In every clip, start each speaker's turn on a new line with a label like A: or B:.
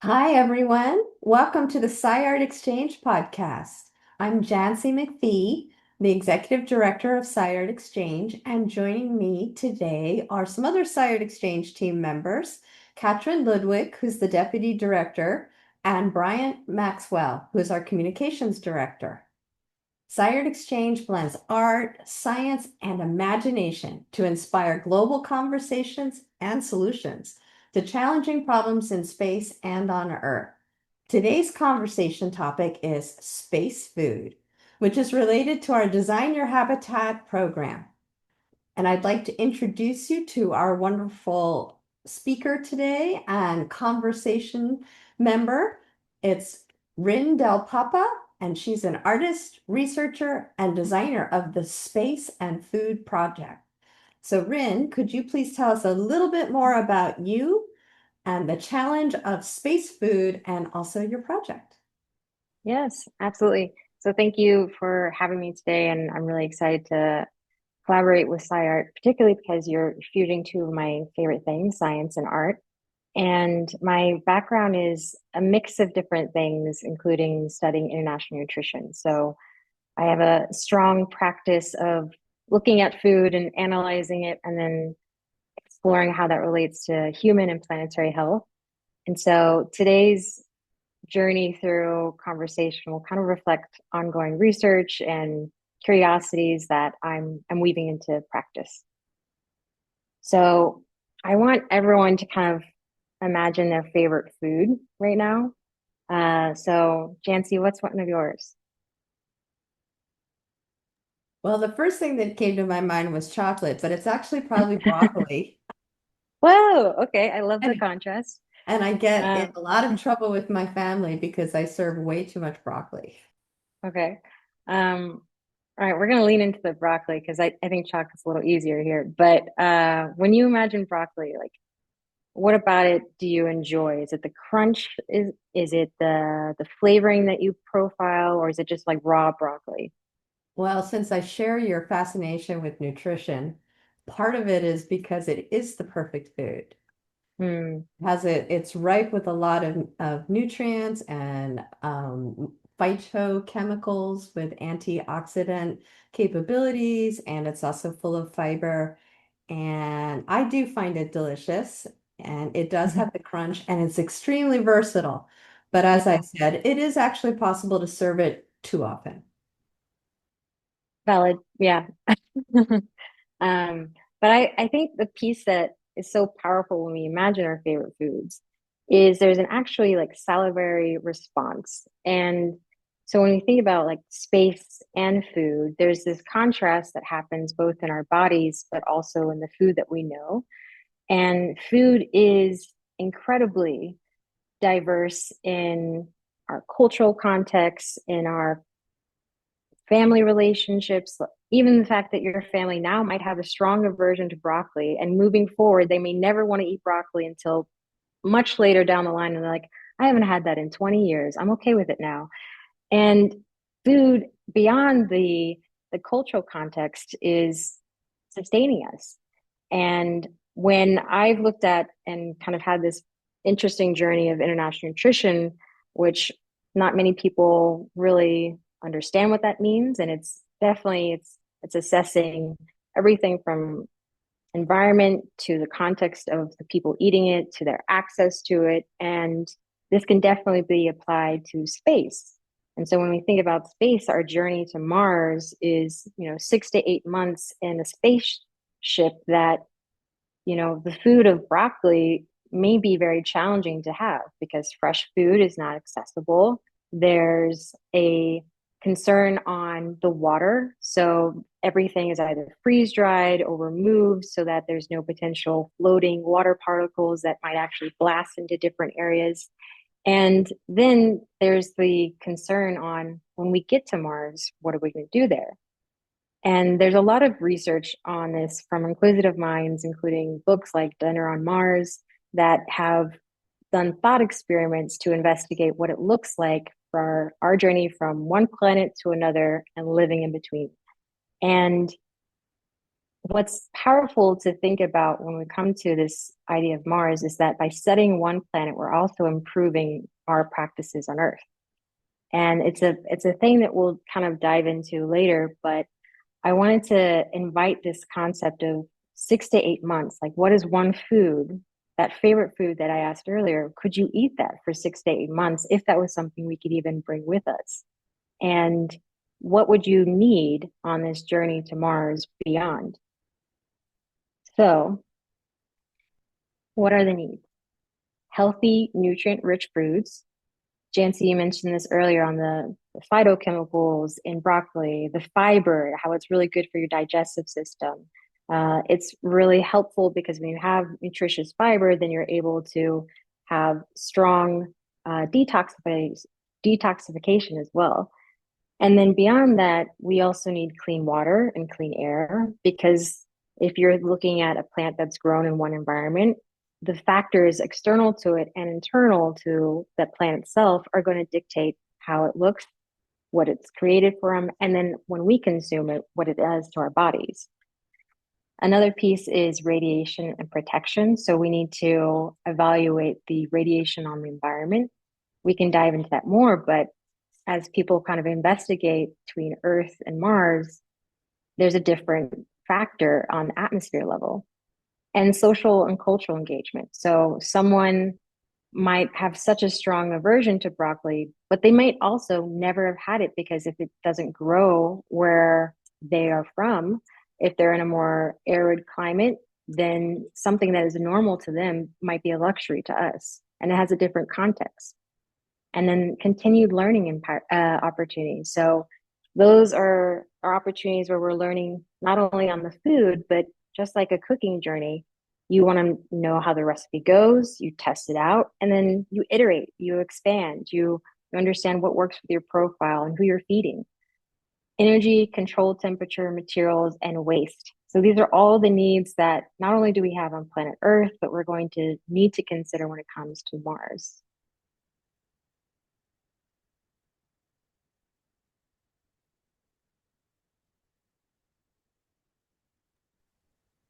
A: Hi, everyone. Welcome to the SciArtExchange podcast. I'm Jancy McPhee, the Executive Director of SciArtExchange, and joining me today are some other SciArtExchange team members, Katrin Ludwig, who's the Deputy Director, and Brian Maxwell, who's our Communications Director. SciArtExchange blends art, science, and imagination to inspire global conversations and solutions to challenging problems in space and on Earth. Today's conversation topic is space food, which is related to our Design Your Habitat program. And I'd like to introduce you to our wonderful speaker today and conversation member. It's Ryn Delpapa, and she's an artist, researcher, and designer of the Space and Food Project. So, Ryn, could you please tell us a little bit more about you and the challenge of space food and also your project?
B: Yes, absolutely. So thank you for having me today, and I'm really excited to collaborate with SciArt, particularly because you're fusing two of my favorite things, science and art. And my background is a mix of different things, including studying international nutrition. So I have a strong practice of looking at food and analyzing it, and then exploring how that relates to human and planetary health. And so today's journey through conversation will kind of reflect ongoing research and curiosities that I'm weaving into practice. So I want everyone to kind of imagine their favorite food right now. So Jancy, what's one of yours?
A: Well, the first thing that came to my mind was chocolate, but it's actually probably broccoli.
B: Whoa, okay, I love the
A: And
B: contrast.
A: And I get in
B: Um,
A: a lot of trouble with my family because I serve way too much broccoli.
B: okay. All right, we're gonna lean into the broccoli because I think chocolate's a little easier here. But when you imagine broccoli, like what about it do you enjoy? Is it the crunch? Is it the flavoring that you profile, or is it just like raw broccoli?
A: Well, since I share your fascination with nutrition, part of it is because it is the perfect food.
B: Hmm.
A: It's ripe with a lot of nutrients and phytochemicals with antioxidant capabilities, and it's also full of fiber. And I do find it delicious, and it does have the crunch, and it's extremely versatile. But as I
B: Yeah,
A: said, it is actually possible to serve it too often.
B: valid. Yeah. Um, but I think the piece that is so powerful when we imagine our favorite foods is there's an actually like salivary response. And so when we think about like space and food, there's this contrast that happens both in our bodies, but also in the food that we know. And food is incredibly diverse in our cultural context, in our family relationships, even the fact that your family now might have a strong aversion to broccoli, and moving forward, they may never want to eat broccoli until much later down the line. And they're like, I haven't had that in 20 years. I'm okay with it now. And food beyond the cultural context is sustaining us. And when I've looked at and kind of had this interesting journey of international nutrition, which not many people really understand what that means, and it's definitely it's assessing everything from environment to the context of the people eating it to their access to it, and this can definitely be applied to space. And so when we think about space, our journey to Mars is, 6 to 8 months in a spaceship that, the food of broccoli may be very challenging to have because fresh food is not accessible. There's a concern on the water. So everything is either freeze dried or removed so that there's no potential floating water particles that might actually blast into different areas. And then there's the concern on when we get to Mars, what are we going to do there? And there's a lot of research on this from inquisitive minds, including books like Dinner on Mars, that have done thought experiments to investigate what it looks like for our journey from one planet to another and living in between. And what's powerful to think about when we come to this idea of Mars is that by studying one planet, we're also improving our practices on Earth. And it's a thing that we'll kind of dive into later, but I wanted to invite this concept of 6 to 8 months. Like, what is one food, that favorite food that I asked earlier, could you eat that for 6 to 8 months if that was something we could even bring with us? And what would you need on this journey to Mars beyond? So, what are the needs? Healthy, nutrient-rich foods. Jancy, you mentioned this earlier on the phytochemicals in broccoli, the fiber, how it's really good for your digestive system. It's really helpful because when you have nutritious fiber, then you're able to have strong detoxification as well. And then beyond that, we also need clean water and clean air because if you're looking at a plant that's grown in one environment, the factors external to it and internal to that plant itself are going to dictate how it looks, what it's created from, and then when we consume it, what it does to our bodies. Another piece is radiation and protection. So we need to evaluate the radiation on the environment. We can dive into that more, but as people kind of investigate between Earth and Mars, there's a different factor on the atmosphere level and social and cultural engagement. So someone might have such a strong aversion to broccoli, but they might also never have had it because if it doesn't grow where they are from, if they're in a more arid climate, then something that is normal to them might be a luxury to us. And it has a different context. And then continued learning opportunities. So those are opportunities where we're learning not only on the food, but just like a cooking journey, you want to know how the recipe goes, you test it out, and then you iterate, you expand, you understand what works with your profile and who you're feeding. Energy, control temperature, materials, and waste. So these are all the needs that not only do we have on planet Earth, but we're going to need to consider when it comes to Mars.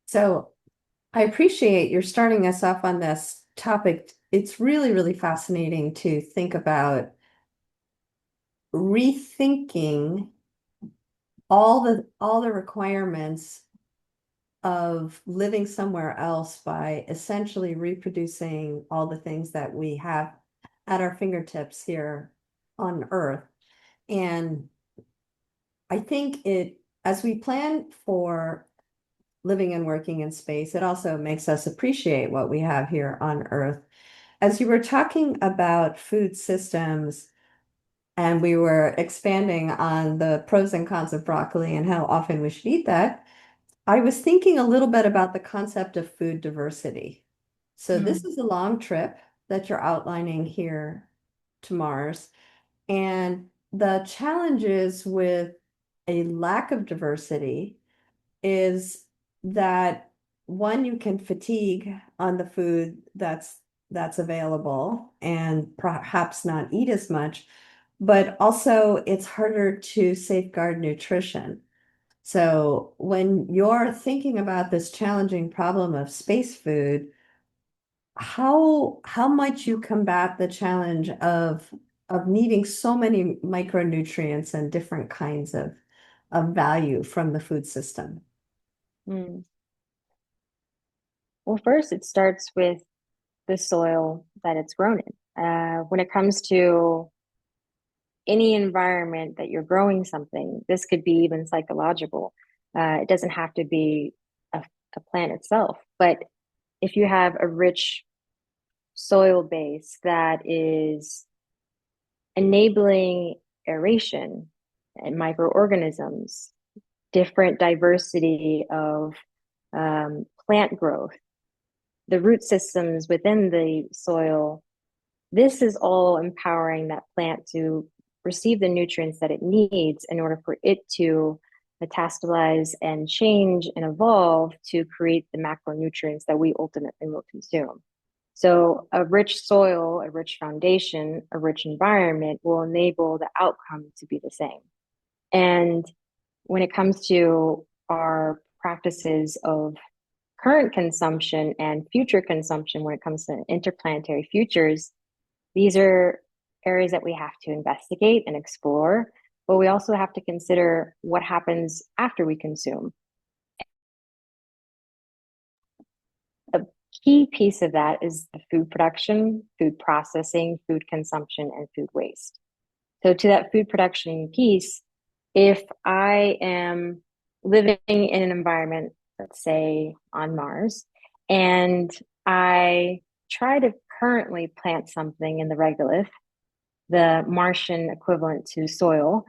A: So I appreciate you're starting us off on this topic. It's really, really fascinating to think about rethinking all the requirements of living somewhere else by essentially reproducing all the things that we have at our fingertips here on Earth. And I think as we plan for living and working in space, it also makes us appreciate what we have here on Earth. As you were talking about food systems, and we were expanding on the pros and cons of broccoli and how often we should eat that, I was thinking a little bit about the concept of food diversity. So this
B: Mm.
A: is a long trip that you're outlining here to Mars. And the challenges with a lack of diversity is that one, you can fatigue on the food that's available and perhaps not eat as much, but also it's harder to safeguard nutrition. So when you're thinking about this challenging problem of space food, how might you combat the challenge of needing so many micronutrients and different kinds of value from the food system?
B: Mm. Well, first, it starts with the soil that it's grown in. When it comes to any environment that you're growing something, this could be even psychological. It doesn't have to be a plant itself, but if you have a rich soil base that is enabling aeration and microorganisms, different diversity of plant growth, the root systems within the soil, this is all empowering that plant to receive the nutrients that it needs in order for it to metastabilize and change and evolve to create the macronutrients that we ultimately will consume. So a rich soil, a rich foundation, a rich environment will enable the outcome to be the same. And when it comes to our practices of current consumption and future consumption when it comes to interplanetary futures, these are areas that we have to investigate and explore, but we also have to consider what happens after we consume. A key piece of that is the food production, food processing, food consumption, and food waste. So, to that food production piece, if I am living in an environment, let's say on Mars, and I try to currently plant something in the regolith, the Martian equivalent to soil,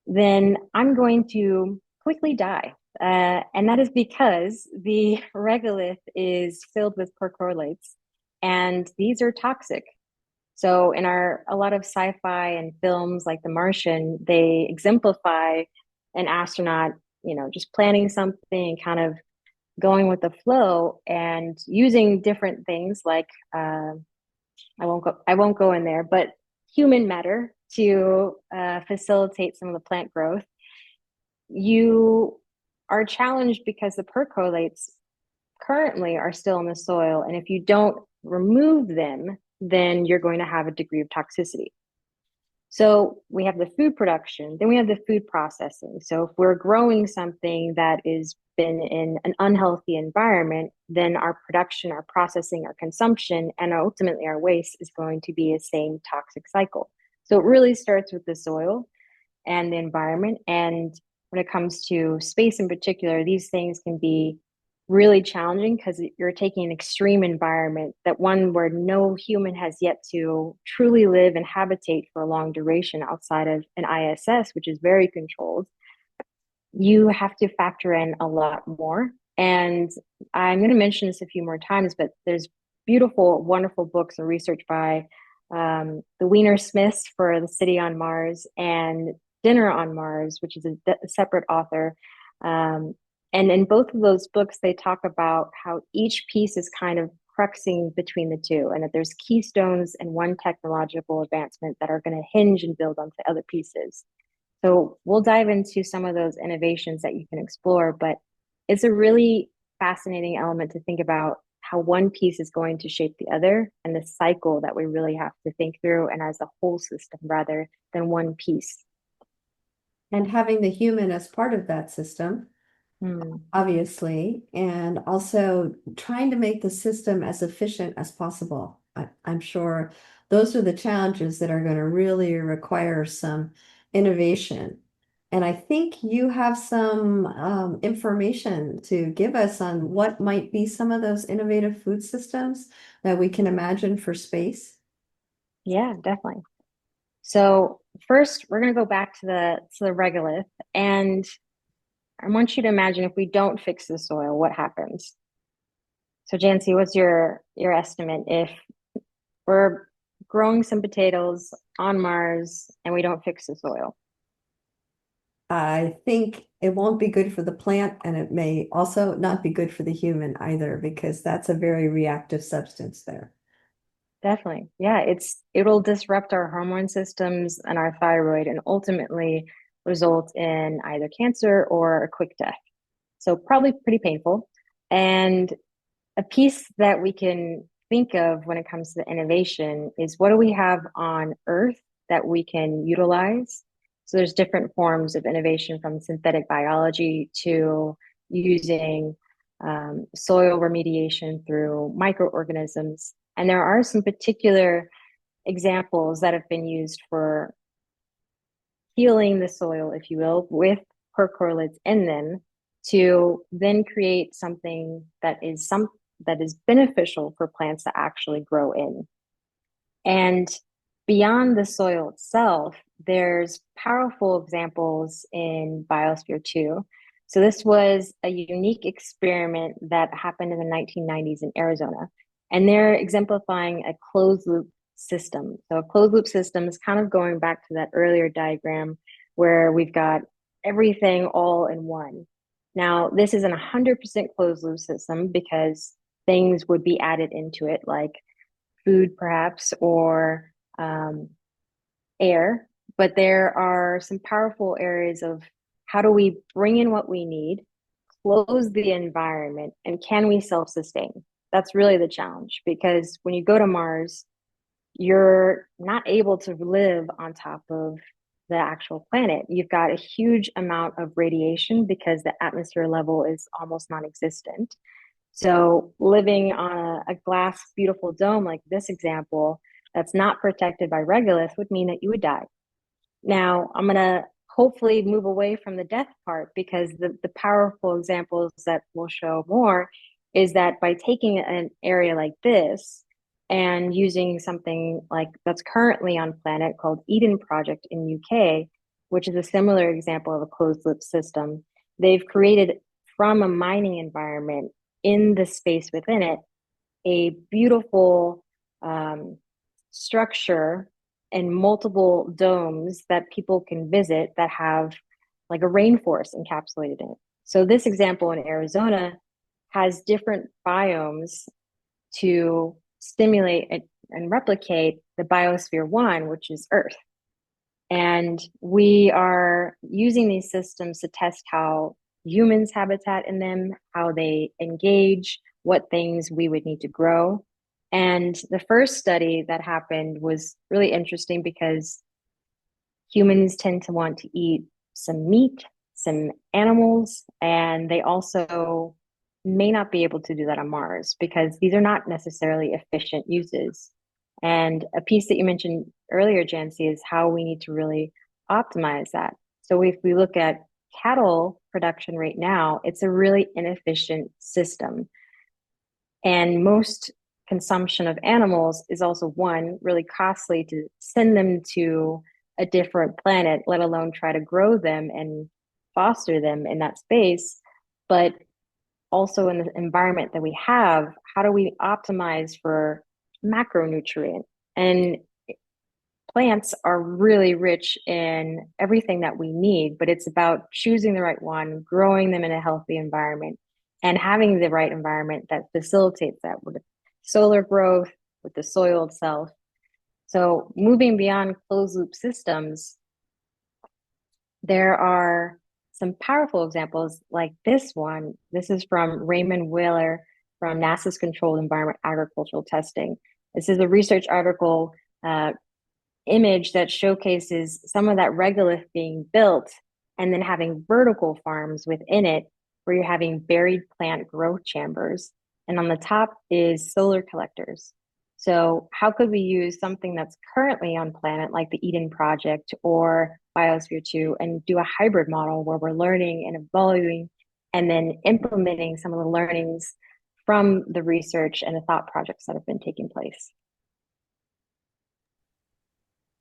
B: then I'm going to quickly die. And that is because the regolith is filled with perchlorates, and these are toxic. So in a lot of sci-fi and films like The Martian, they exemplify an astronaut, just planning something, kind of going with the flow and using different things like I won't go in there, but human matter to facilitate some of the plant growth. You are challenged because the perchlorates currently are still in the soil, and if you don't remove them, then you're going to have a degree of toxicity. So we have the food production, then we have the food processing. So if we're growing something that is been in an unhealthy environment, then our production, our processing, our consumption, and ultimately our waste is going to be a same toxic cycle. So it really starts with the soil and the environment. And when it comes to space in particular, these things can be really challenging because you're taking an extreme environment, that one where no human has yet to truly live and habitate for a long duration outside of an ISS, which is very controlled. You have to factor in a lot more. And I'm going to mention this a few more times, but there's beautiful, wonderful books and research by the Wiener Smiths for The City on Mars and Dinner on Mars, which is a separate author. And in both of those books, they talk about how each piece is kind of cruxing between the two, and that there's keystones in one technological advancement that are going to hinge and build onto other pieces. So we'll dive into some of those innovations that you can explore, but it's a really fascinating element to think about how one piece is going to shape the other, and the cycle that we really have to think through, and as a whole system rather than one piece.
A: And having the human as part of that system,
B: Hmm.
A: obviously, and also trying to make the system as efficient as possible. I'm sure those are the challenges that are going to really require some innovation. And I think you have some information to give us on what might be some of those innovative food systems that we can imagine for space.
B: Yeah, definitely. So first, we're going to go back to the regolith, and I want you to imagine if we don't fix the soil, what happens? So, Jancy, what's your estimate if we're growing some potatoes on Mars and we don't fix the soil?
A: I think it won't be good for the plant, and it may also not be good for the human either, because that's a very reactive substance there.
B: Definitely. Yeah, it'll disrupt our hormone systems and our thyroid and ultimately result in either cancer or a quick death. So probably pretty painful. And a piece that we can think of when it comes to innovation is, what do we have on Earth that we can utilize? So there's different forms of innovation, from synthetic biology to using soil remediation through microorganisms. And there are some particular examples that have been used for healing the soil, if you will, with perchlorates in them, to then create something that is beneficial for plants to actually grow in. And beyond the soil itself, there's powerful examples in biosphere too. So this was a unique experiment that happened in the 1990s in Arizona, and they're exemplifying a closed loop system. So a closed loop system is kind of going back to that earlier diagram where we've got everything all in one. Now, this isn't a 100% closed loop system because things would be added into it, like food perhaps, or air, but there are some powerful areas of how do we bring in what we need, close the environment and can we self-sustain? That's really the challenge because when you go to Mars, you're not able to live on top of the actual planet. You've got a huge amount of radiation because the atmosphere level is almost non-existent. So living on a glass, beautiful dome like this example that's not protected by regolith would mean that you would die. Now, I'm going to hopefully move away from the death part because the powerful examples that we'll show more is that by taking an area like this and using something like that's currently on planet called Eden Project in UK, which is a similar example of a closed loop system, they've created from a mining environment in the space within it a beautiful structure and multiple domes that people can visit that have like a rainforest encapsulated in it. So this example in Arizona has different biomes to stimulate and replicate the biosphere one, which is Earth. And we are using these systems to test how humans habitat in them, how they engage, what things we would need to grow. And the first study that happened was really interesting because humans tend to want to eat some meat, some animals, and they also may not be able to do that on Mars because these are not necessarily efficient uses. And a piece that you mentioned earlier, Jancy, is how we need to really optimize that. So if we look at cattle production right now, it's a really inefficient system. And most consumption of animals is also one, really costly to send them to a different planet, let alone try to grow them and foster them in that space. But also in the environment that we have, how do we optimize for macronutrient? And plants are really rich in everything that we need, but it's about choosing the right one, growing them in a healthy environment, and having the right environment that facilitates that with solar growth, with the soil itself. So moving beyond closed loop systems, there are some powerful examples like this one. This is from Raymond Wheeler from NASA's Controlled Environment Agricultural Testing. This is a research article image that showcases some of that regolith being built and then having vertical farms within it where you're having buried plant growth chambers. And on the top is solar collectors. So how could we use something that's currently on planet like the Eden Project or Biosphere 2 and do a hybrid model where we're learning and evaluating and then implementing some of the learnings from the research and the thought projects that have been taking place?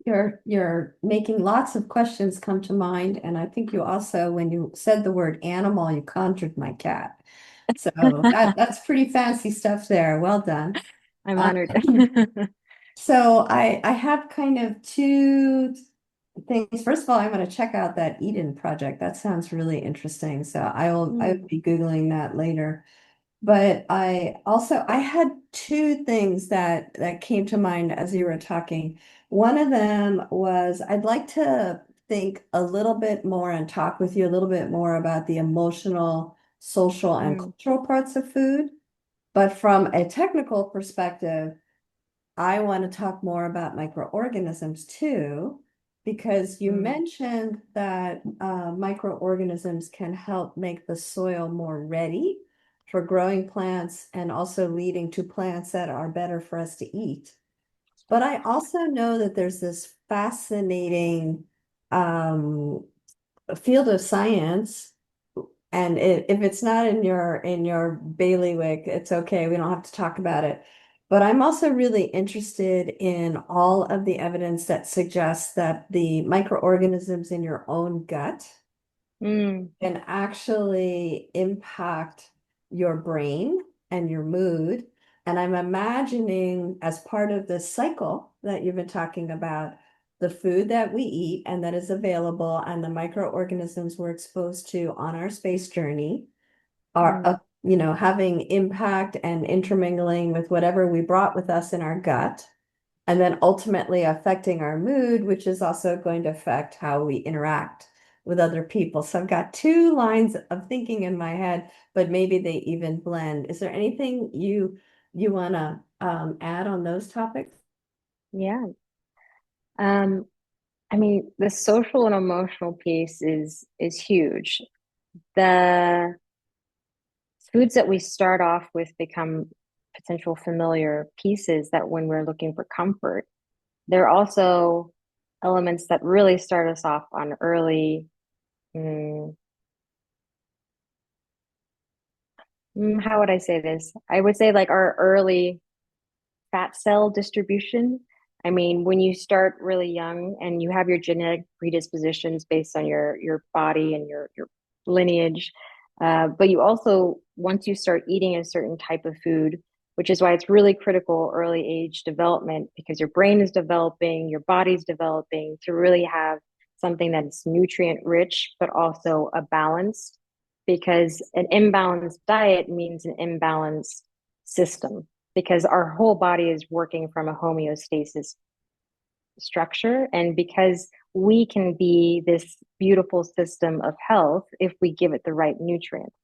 A: You're making lots of questions come to mind, and I think you also, when you said the word animal, you conjured my cat. So that's pretty fancy stuff there. Well done.
B: I'm
A: Uh,
B: honored.
A: so I have kind of two things. First of all, I'm going to check out that Eden project. That sounds really interesting. So I will be Googling that later. But I had two things that came to mind as you were talking. One of them was I'd like to think a little bit more and talk with you a little bit more about the emotional, social, and
B: Mm,
A: cultural parts of food. But from a technical perspective, I want to talk more about microorganisms too, because you
B: mm,
A: mentioned that microorganisms can help make the soil more ready for growing plants and also leading to plants that are better for us to eat. But I also know that there's this fascinating um, field of science, and if it's not in your bailiwick, it's okay. We don't have to talk about it. But I'm also really interested in all of the evidence that suggests that the microorganisms in your own gut
B: mm,
A: can actually impact your brain and your mood. And I'm imagining, as part of this cycle that you've been talking about, the food that we eat and that is available and the microorganisms we're exposed to on our space journey are,
B: mm,
A: having impact and intermingling with whatever we brought with us in our gut, and then ultimately affecting our mood, which is also going to affect how we interact with other people. So I've got two lines of thinking in my head, but maybe they even blend. Is there anything you want to add on those topics?
B: Yeah. Um, I mean, the social and emotional piece is huge. The foods that we start off with become potential familiar pieces that when we're looking for comfort, they're also elements that really start us off on early, mm, how would I say this? I would say like our early fat cell distribution. I mean, when you start really young and you have your genetic predispositions based on your body and your lineage, but you also once you start eating a certain type of food, which is why it's really critical early age development because your brain is developing, your body's developing to really have something that's nutrient rich but also a balanced because an imbalanced diet means an imbalanced system because our whole body is working from a homeostasis structure. And because we can be this beautiful system of health if we give it the right nutrients.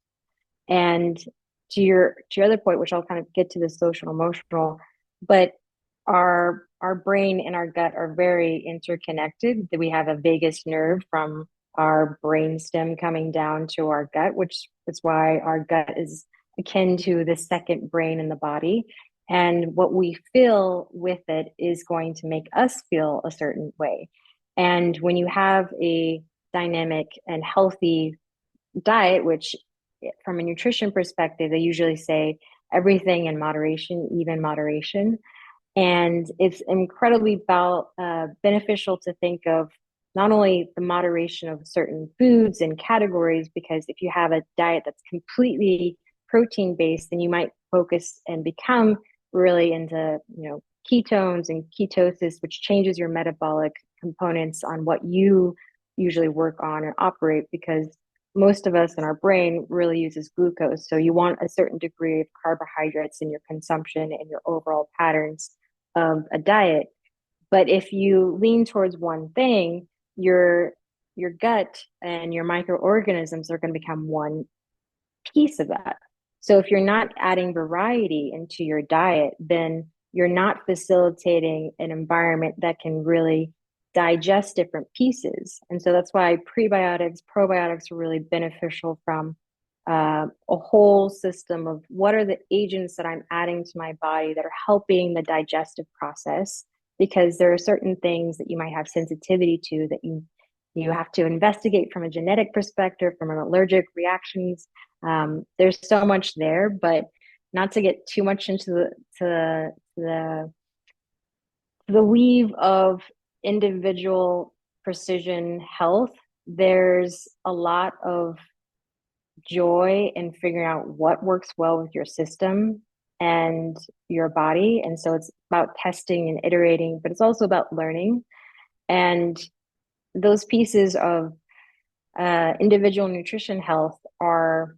B: And to your other point, which I'll kind of get to the social emotional, but our brain and our gut are very interconnected. That we have a vagus nerve from our brain stem coming down to our gut, which is why our gut is akin to the second brain in the body. And what we feel with it is going to make us feel a certain way. And when you have a dynamic and healthy diet, which from a nutrition perspective, they usually say everything in moderation, even moderation. And it's incredibly beneficial to think of not only the moderation of certain foods and categories, because if you have a diet that's completely protein based, then you might focus and become really into, ketones and ketosis, which changes your metabolic components on what you usually work on and operate because most of us in our brain really uses glucose. So you want a certain degree of carbohydrates in your consumption and your overall patterns of a diet. But if you lean towards one thing, your gut and your microorganisms are going to become one piece of that. So if you're not adding variety into your diet, then you're not facilitating an environment that can really digest different pieces. And so that's why prebiotics, probiotics are really beneficial from a whole system of what are the agents that I'm adding to my body that are helping the digestive process. Because there are certain things that you might have sensitivity to that you have to investigate from a genetic perspective, from an allergic reactions. There's so much there, but not to get too much into the weave of individual precision health. There's a lot of joy in figuring out what works well with your system and your body. And so it's about testing and iterating, but it's also about learning. And those pieces of individual nutrition health are,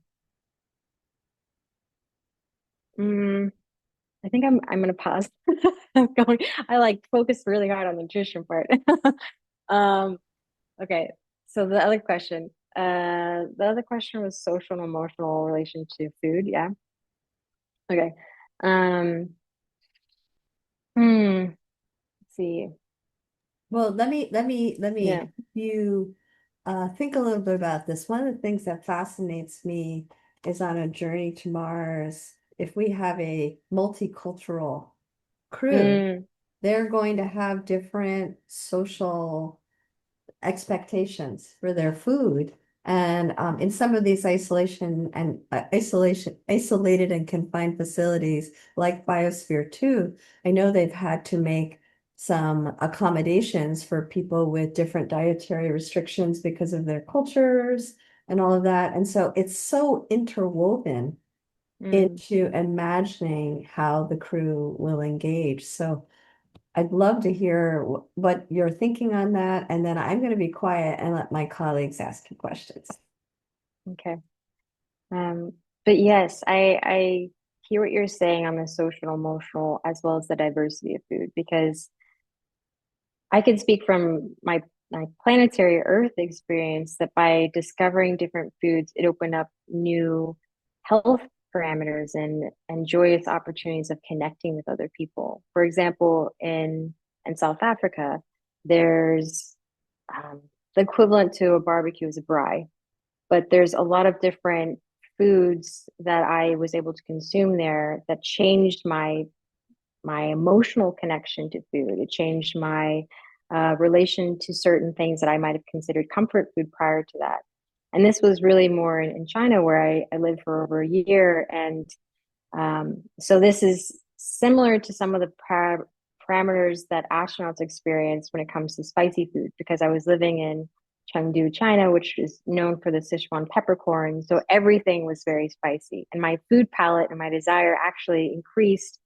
B: I think I'm going to pause. I'm going, I like focus really hard on the nutrition part. um, okay. So the other question was social and emotional relation to food. Yeah. Okay. Um, let's see.
A: Well, let me
B: Yeah.
A: you think a little bit about this. One of the things that fascinates me is on a journey to Mars, if we have a multicultural crew,
B: Mm,
A: they're going to have different social expectations for their food. And in some of these isolated and confined facilities like Biosphere 2, I know they've had to make some accommodations for people with different dietary restrictions because of their cultures and all of that. And so it's so interwoven
B: mm.
A: into imagining how the crew will engage. So I'd love to hear what you're thinking on that, and then I'm going to be quiet and let my colleagues ask you questions.
B: Okay. Um, but yes, I hear what you're saying on the social emotional as well as the diversity of food because I can speak from my planetary Earth experience that by discovering different foods, it opened up new health parameters and joyous opportunities of connecting with other people. For example, in South Africa, there's um, the equivalent to a barbecue is a braai, but there's a lot of different foods that I was able to consume there that changed my emotional connection to food. It changed my relation to certain things that I might have considered comfort food prior to that. And this was really more in China, where I lived for over a year. And so this is similar to some of the parameters that astronauts experience when it comes to spicy food, because I was living in Chengdu, China, which is known for the Sichuan peppercorn. So everything was very spicy. And my food palate and my desire actually increased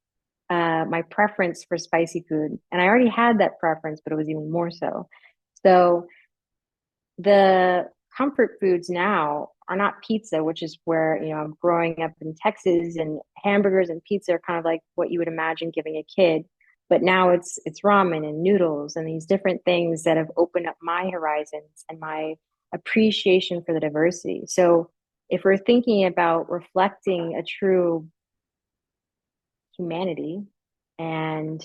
B: my preference for spicy food. And I already had that preference, but it was even more so. So the comfort foods now are not pizza, which is where, I'm growing up in Texas, and hamburgers and pizza are kind of like what you would imagine giving a kid. But now it's ramen and noodles and these different things that have opened up my horizons and my appreciation for the diversity. So if we're thinking about reflecting a true humanity and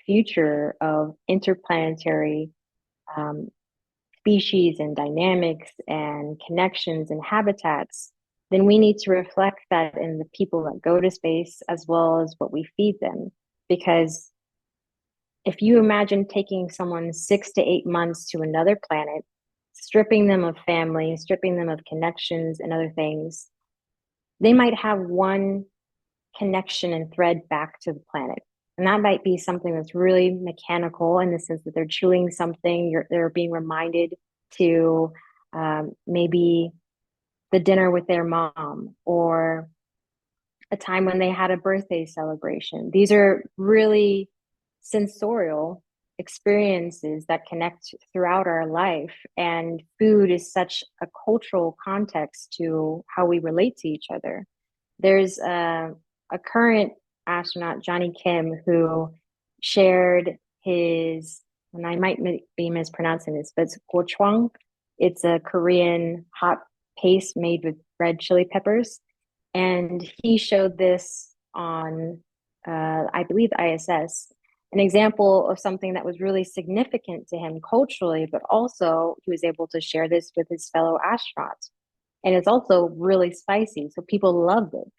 B: future of interplanetary um, species and dynamics and connections and habitats, then we need to reflect that in the people that go to space as well as what we feed them. Because if you imagine taking someone 6 to 8 months to another planet, stripping them of family, stripping them of connections and other things, they might have one connection and thread back to the planet. And that might be something that's really mechanical in the sense that they're chewing something, they're being reminded to maybe the dinner with their mom or a time when they had a birthday celebration. These are really sensorial experiences that connect throughout our life. And food is such a cultural context to how we relate to each other. There's a current astronaut, Johnny Kim, who shared his, and I might be mispronouncing this, but it's gochujang. It's a Korean hot paste made with red chili peppers. And he showed this on, I believe, ISS, an example of something that was really significant to him culturally, but also he was able to share this with his fellow astronauts. And it's also really spicy, so people loved it.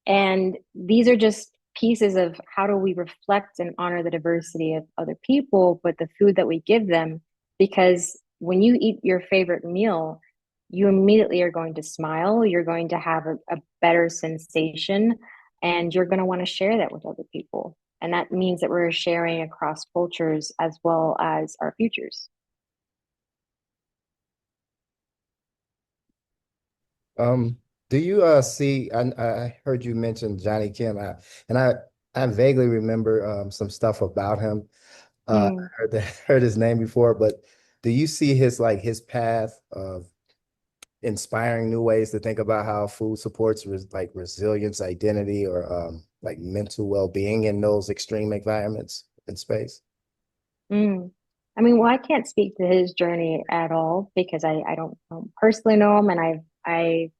B: And these are just pieces of how do we reflect and honor the diversity of other people, but the food that we give them, because when you eat your favorite meal, you immediately are going to smile, you're going to have a better sensation, and you're going to want to share that with other people. And that means that we're sharing across cultures as well as our futures.
C: Um, do you see? I heard you mention Johnny Kim, and I vaguely remember some stuff about him. I
B: Mm.
C: heard heard his name before, but do you see his path of inspiring new ways to think about how food supports resilience, identity, or like mental well-being in those extreme environments in space?
B: Mm. I mean, well, I can't speak to his journey at all because I don't personally know him, and I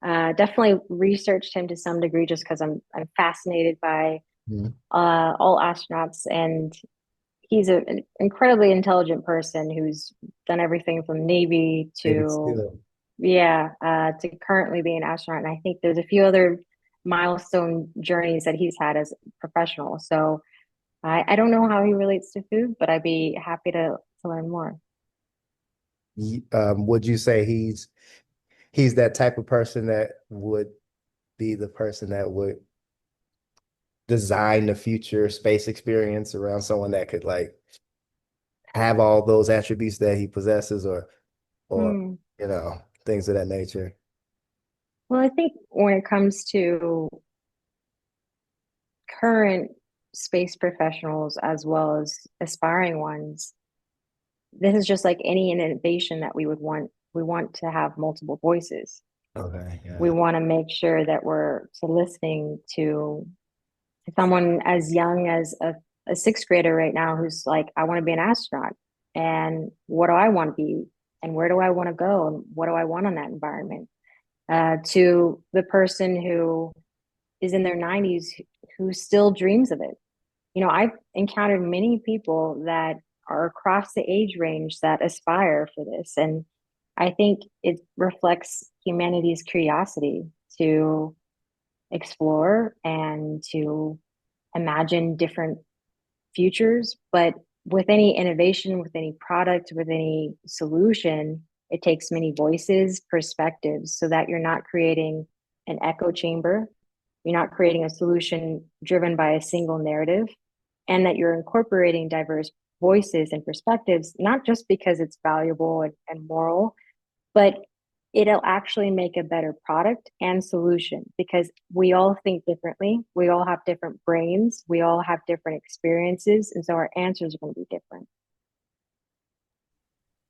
B: definitely researched him to some degree just because I'm fascinated by
C: Mhm.
B: all astronauts, and he's an incredibly intelligent person who's done everything from Navy
C: Maybe
B: to
C: still.
B: to currently being an astronaut. And I think there's a few other milestone journeys that he's had as a professional. So I don't know how he relates to food, but I'd be happy to learn more.
C: Would you say he's that type of person that would be the person that would design the future space experience around someone that could like have all those attributes that he possesses or
B: Hmm.
C: things of that nature?
B: Well, I think when it comes to current space professionals as well as aspiring ones, this is just like any innovation that we want to have multiple voices.
C: Okay,
B: We
C: yeah.
B: want to make sure that we're listening to someone as young as a sixth grader right now who's like, I want to be an astronaut. and what do I want to be, and where do I want to go, and what do I want on that environment, to the person who is in their 90s who still dreams of it. I've encountered many people that are across the age range that aspire for this. And I think it reflects humanity's curiosity to explore and to imagine different futures. But with any innovation, with any product, with any solution, it takes many voices, perspectives, so that you're not creating an echo chamber. You're not creating a solution driven by a single narrative, and that you're incorporating diverse voices and perspectives, not just because it's valuable and moral, but it'll actually make a better product and solution because we all think differently. We all have different brains. We all have different experiences. And so our answers are going to be different.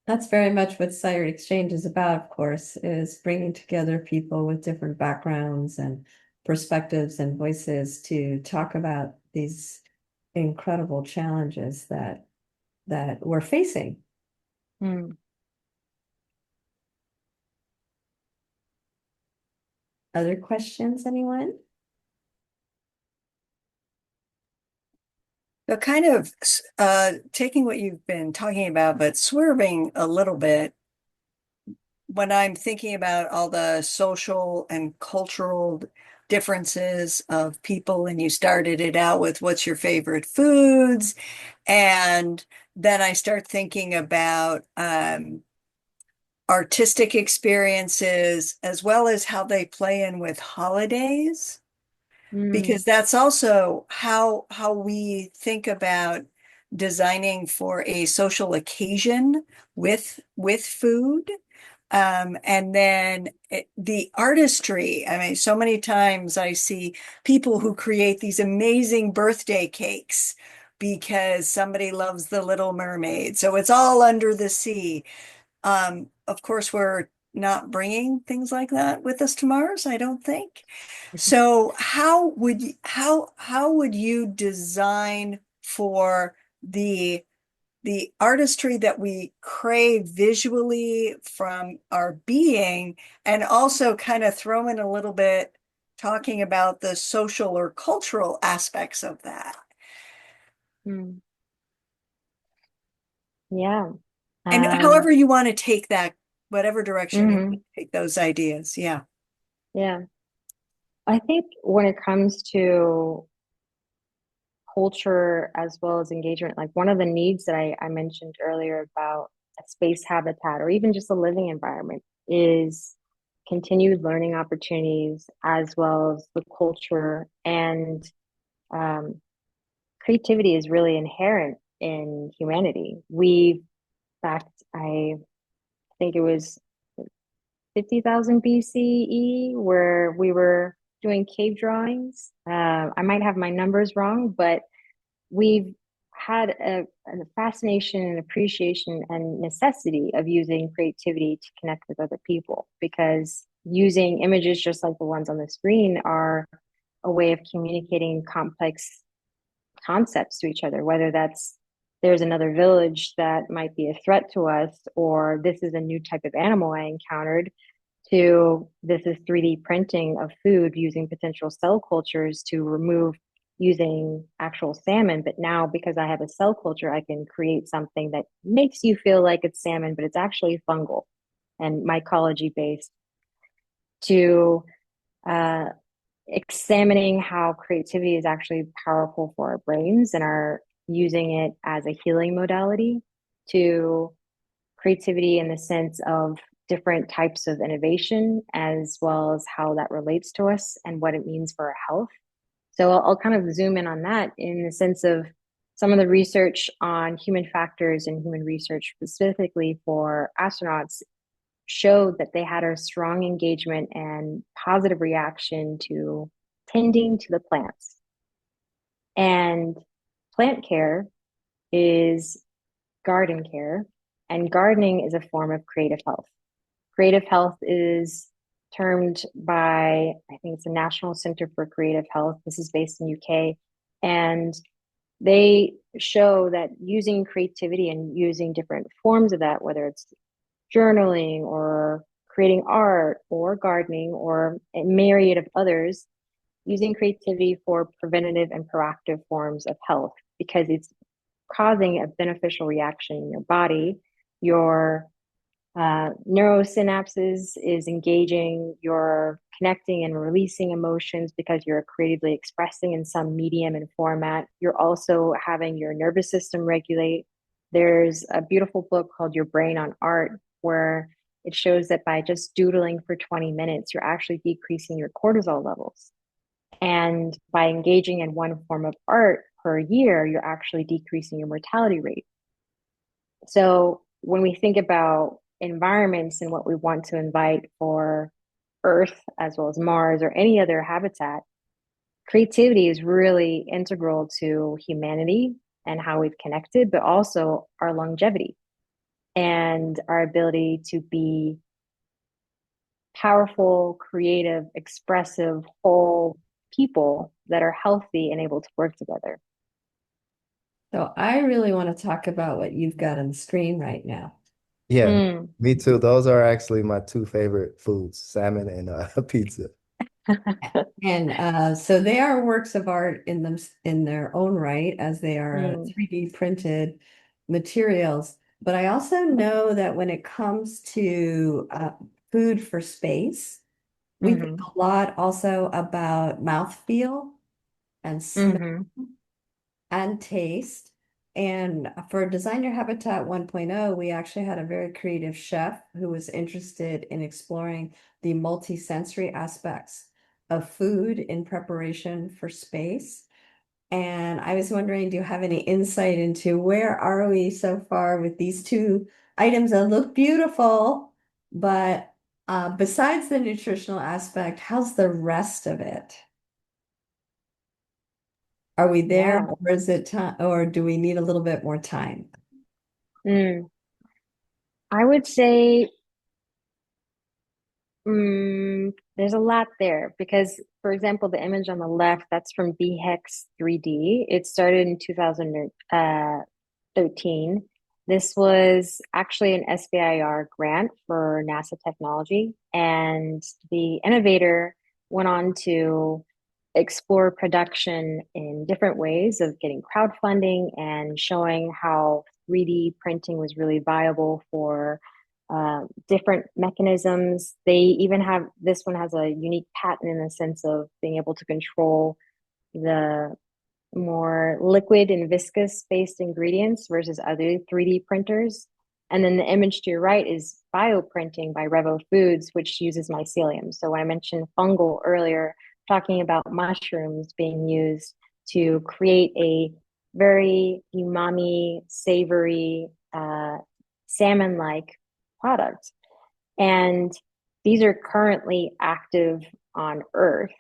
A: That's very much what SciArtExchange is about, of course, is bringing together people with different backgrounds and perspectives and voices to talk about these incredible challenges that we're facing.
B: Mm.
A: Other questions, anyone?
D: So kind of taking what you've been talking about, but swerving a little bit, when I'm thinking about all the social and cultural differences of people, and you started it out with what's your favorite foods, and then I start thinking about artistic experiences as well as how they play in with holidays, because that's also how we think about designing for a social occasion with food. And then the artistry. I mean, so many times I see people who create these amazing birthday cakes because somebody loves The Little Mermaid. So it's all under the sea. Of course, we're not bringing things like that with us to Mars, I don't think. So how would you design for the artistry that we crave visually from our being, and also kind of throw in a little bit talking about the social or cultural aspects of that?
B: Mm. Yeah.
D: And however you want to take that, whatever direction you want to take those ideas. Yeah.
B: Yeah. I think when it comes to culture as well as engagement, like one of the needs that I mentioned earlier about a space habitat or even just a living environment is continued learning opportunities as well as the culture, and creativity is really inherent in humanity. In fact, I think it was 50,000 BCE where we were doing cave drawings. I might have my numbers wrong, but we've had a fascination and appreciation and necessity of using creativity to connect with other people, because using images just like the ones on the screen are a way of communicating complex concepts to each other, whether that's there's another village that might be a threat to us, or this is a new type of animal I encountered, to this is 3D printing of food using potential cell cultures to remove using actual salmon. But now, because I have a cell culture, I can create something that makes you feel like it's salmon, but it's actually fungal and mycology based, to examining how creativity is actually powerful for our brains and are using it as a healing modality, to creativity in the sense of different types of innovation, as well as how that relates to us and what it means for our health. So I'll kind of zoom in on that in the sense of some of the research on human factors and human research specifically for astronauts showed that they had a strong engagement and positive reaction to tending to the plants. And plant care is garden care, and gardening is a form of creative health. Creative health is termed by, I think it's the National Center for Creative Health. This is based in UK. And they show that using creativity and using different forms of that, whether it's journaling or creating art or gardening or a myriad of others, using creativity for preventative and proactive forms of health because it's causing a beneficial reaction in your body. Your neurosynapses is engaging, you're connecting and releasing emotions because you're creatively expressing in some medium and format. You're also having your nervous system regulate. There's a beautiful book called Your Brain on Art, where it shows that by just doodling for 20 minutes, you're actually decreasing your cortisol levels. And by engaging in one form of art per year, you're actually decreasing your mortality rate. So when we think about environments and what we want to invite for Earth as well as Mars or any other habitat, creativity is really integral to humanity and how we've connected, but also our longevity and our ability to be powerful, creative, expressive, whole people that are healthy and able to work together.
A: So I really want to talk about what you've got on the screen right now.
C: Yeah,
B: Mm.
C: me too. Those are actually my two favorite foods, salmon and pizza.
A: And so they are works of art in their own right, as they are 3D printed materials. But I also know that when it comes to food for space, we think
B: Mm-hmm.
A: a lot also about mouthfeel and smell
B: Mm-hmm.
A: and taste. And for Design Your Habitat 1.0, we actually had a very creative chef who was interested in exploring the multisensory aspects of food in preparation for space. And I was wondering, do you have any insight into where are we so far with these two items that look beautiful, but besides the nutritional aspect, how's the rest of it? Are we there,
B: Yeah.
A: or is it time, or do we need a little bit more time?
B: Mm. I would say there's a lot there because, for example, the image on the left, that's from BHEX 3D. It started in 2013. This was actually an SBIR grant for NASA technology, and the innovator went on to explore production in different ways of getting crowdfunding and showing how 3D printing was really viable for different mechanisms. They even have this one has a unique patent in the sense of being able to control the more liquid and viscous based ingredients versus other 3D printers. And then the image to your right is bioprinting by Revo Foods, which uses mycelium. So when I mentioned fungal earlier, talking about mushrooms being used to create a very umami, savory, salmon-like product. And these are currently active on Earth.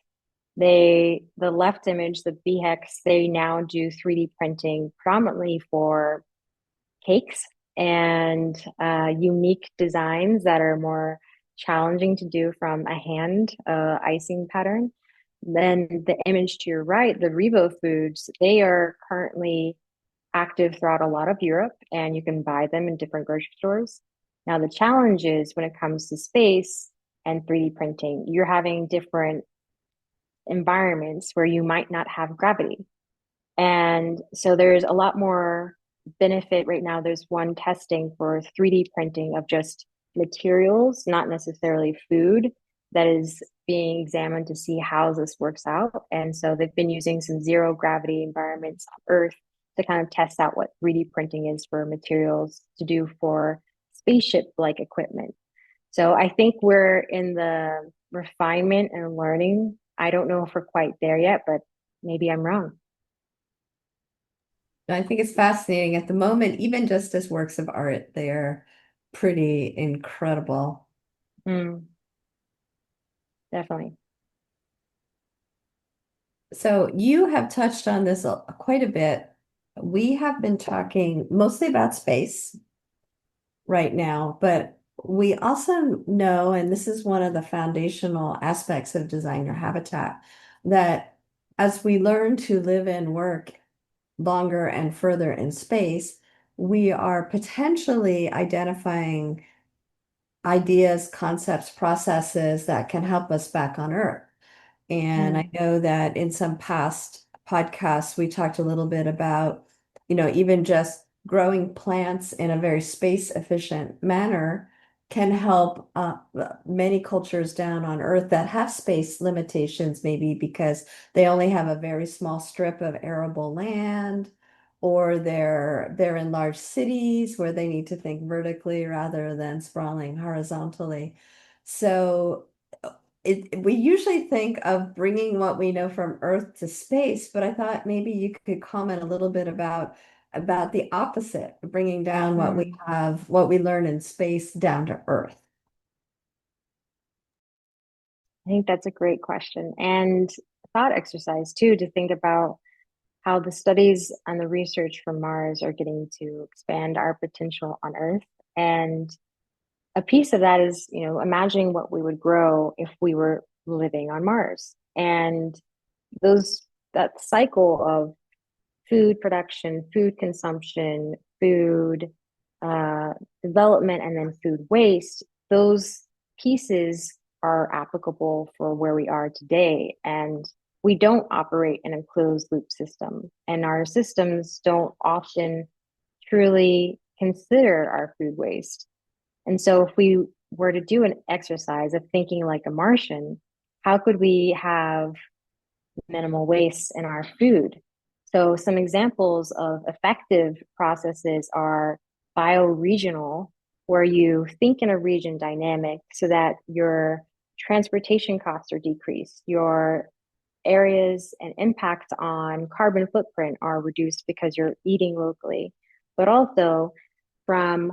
B: The left image, the BHEX, they now do 3D printing predominantly for cakes and unique designs that are more challenging to do from a hand icing pattern. Then the image to your right, the Revo Foods, they are currently active throughout a lot of Europe, and you can buy them in different grocery stores. Now, the challenge is when it comes to space and 3D printing, you're having different environments where you might not have gravity. And so there's a lot more benefit right now. There's one testing for 3D printing of just materials, not necessarily food, that is being examined to see how this works out. And so they've been using some zero gravity environments on Earth to kind of test out what 3D printing is for materials to do for spaceship-like equipment. So I think we're in the refinement and learning. I don't know if we're quite there yet, but maybe I'm wrong.
A: I think it's fascinating at the moment, even just as works of art, they're pretty incredible.
B: Mm, definitely.
A: So you have touched on this quite a bit. We have been talking mostly about space right now, but we also know, and this is one of the foundational aspects of Design Your Habitat, that as we learn to live and work longer and further in space, we are potentially identifying ideas, concepts, processes that can help us back on Earth. And I know that in some past podcasts, we talked a little bit about, even just growing plants in a very space efficient manner can help many cultures down on Earth that have space limitations, maybe because they only have a very small strip of arable land, or they're in large cities where they need to think vertically rather than sprawling horizontally. So we usually think of bringing what we know from Earth to space, but I thought maybe you could comment a little bit about the opposite, bringing down what we have, what we learn in space down to Earth.
B: I think that's a great question, and thought exercise too, to think about how the studies and the research from Mars are getting to expand our potential on Earth. And a piece of that is, imagining what we would grow if we were living on Mars. And that cycle of food production, food consumption, food development, and then food waste, those pieces are applicable for where we are today. And we don't operate in a closed loop system, and our systems don't often truly consider our food waste. And so if we were to do an exercise of thinking like a Martian, how could we have minimal waste in our food? So some examples of effective processes are bioregional, where you think in a region dynamic so that your transportation costs are decreased, your areas and impact on carbon footprint are reduced because you're eating locally, but also from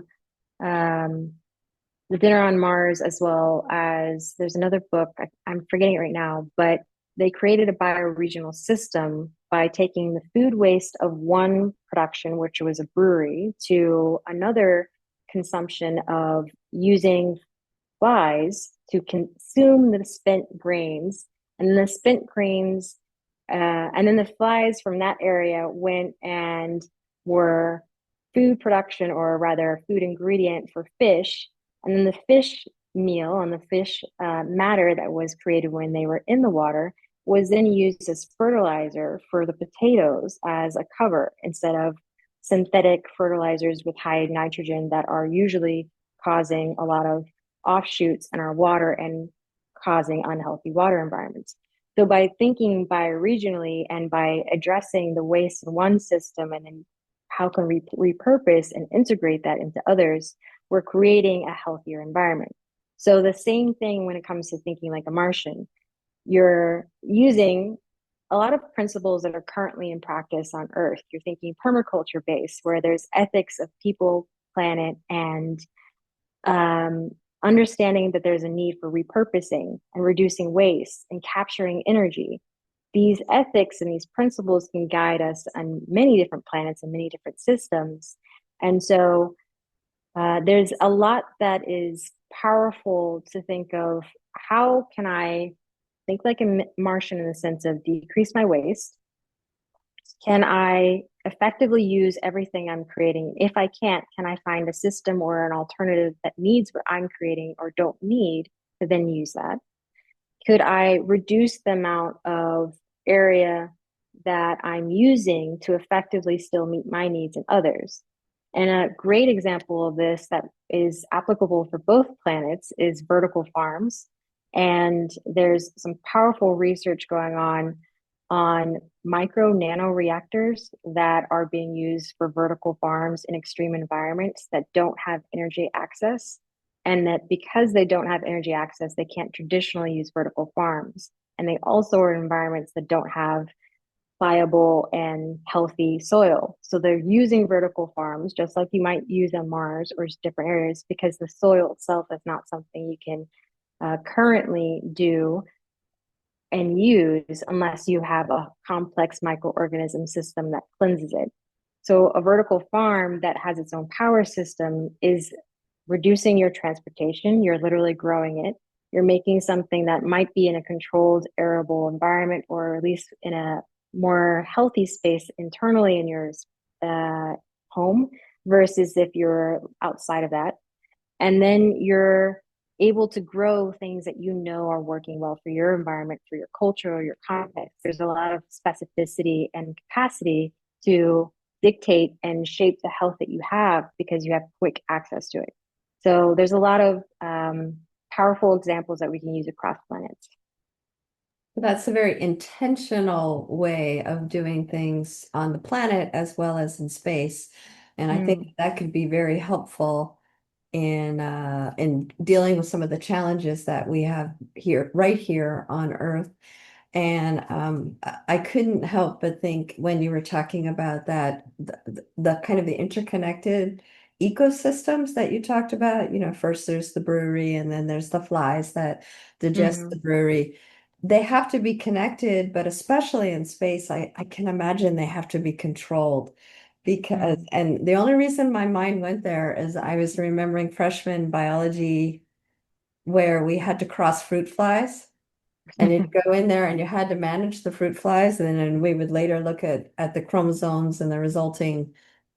B: the Dinner on Mars, as well as there's another book, I'm forgetting it right now, but they created a bioregional system by taking the food waste of one production, which was a brewery, to another consumption of using flies to consume the spent grains, and the spent grains, and then the flies from that area went and were food production, or rather food ingredient for fish. And then the fish meal and the fish matter that was created when they were in the water was then used as fertilizer for the potatoes as a cover, instead of synthetic fertilizers with high nitrogen that are usually causing a lot of offshoots in our water and causing unhealthy water environments. So by thinking bioregionally and by addressing the waste in one system, and then how can we repurpose and integrate that into others, we're creating a healthier environment. So the same thing when it comes to thinking like a Martian. You're using a lot of principles that are currently in practice on Earth. You're thinking permaculture based, where there's ethics of people, planet, and understanding that there's a need for repurposing and reducing waste and capturing energy. These ethics and these principles can guide us on many different planets and many different systems. And so there's a lot that is powerful to think of. How can I think like a Martian in the sense of decrease my waste? Can I effectively use everything I'm creating? If I can't, can I find a system or an alternative that needs what I'm creating or don't need to then use that? Could I reduce the amount of area that I'm using to effectively still meet my needs and others? And a great example of this that is applicable for both planets is vertical farms. And there's some powerful research going on micro nano reactors that are being used for vertical farms in extreme environments that don't have energy access. And that because they don't have energy access, they can't traditionally use vertical farms. And they also are in environments that don't have viable and healthy soil. So they're using vertical farms, just like you might use on Mars or different areas, because the soil itself is not something you can currently do and use unless you have a complex microorganism system that cleanses it. So a vertical farm that has its own power system is reducing your transportation. You're literally growing it. You're making something that might be in a controlled arable environment, or at least in a more healthy space internally in your home versus if you're outside of that. And then you're able to grow things that you know are working well for your environment, for your culture, or your context. There's a lot of specificity and capacity to dictate and shape the health that you have because you have quick access to it. So there's a lot of powerful examples that we can use across planets.
A: That's a very intentional way of doing things on the planet as well as in space. And I think that could be very helpful in dealing with some of the challenges that we have here, right here on Earth. And I couldn't help but think when you were talking about that, the kind of the interconnected ecosystems that you talked about, first there's the brewery and then there's the flies that digest the brewery. They have to be connected, but especially in space, I can imagine they have to be controlled because, and the only reason my mind went there is I was remembering freshman biology where we had to cross fruit flies. And you'd go in there and you had to manage the fruit flies, and then we would later look at the chromosomes and the resulting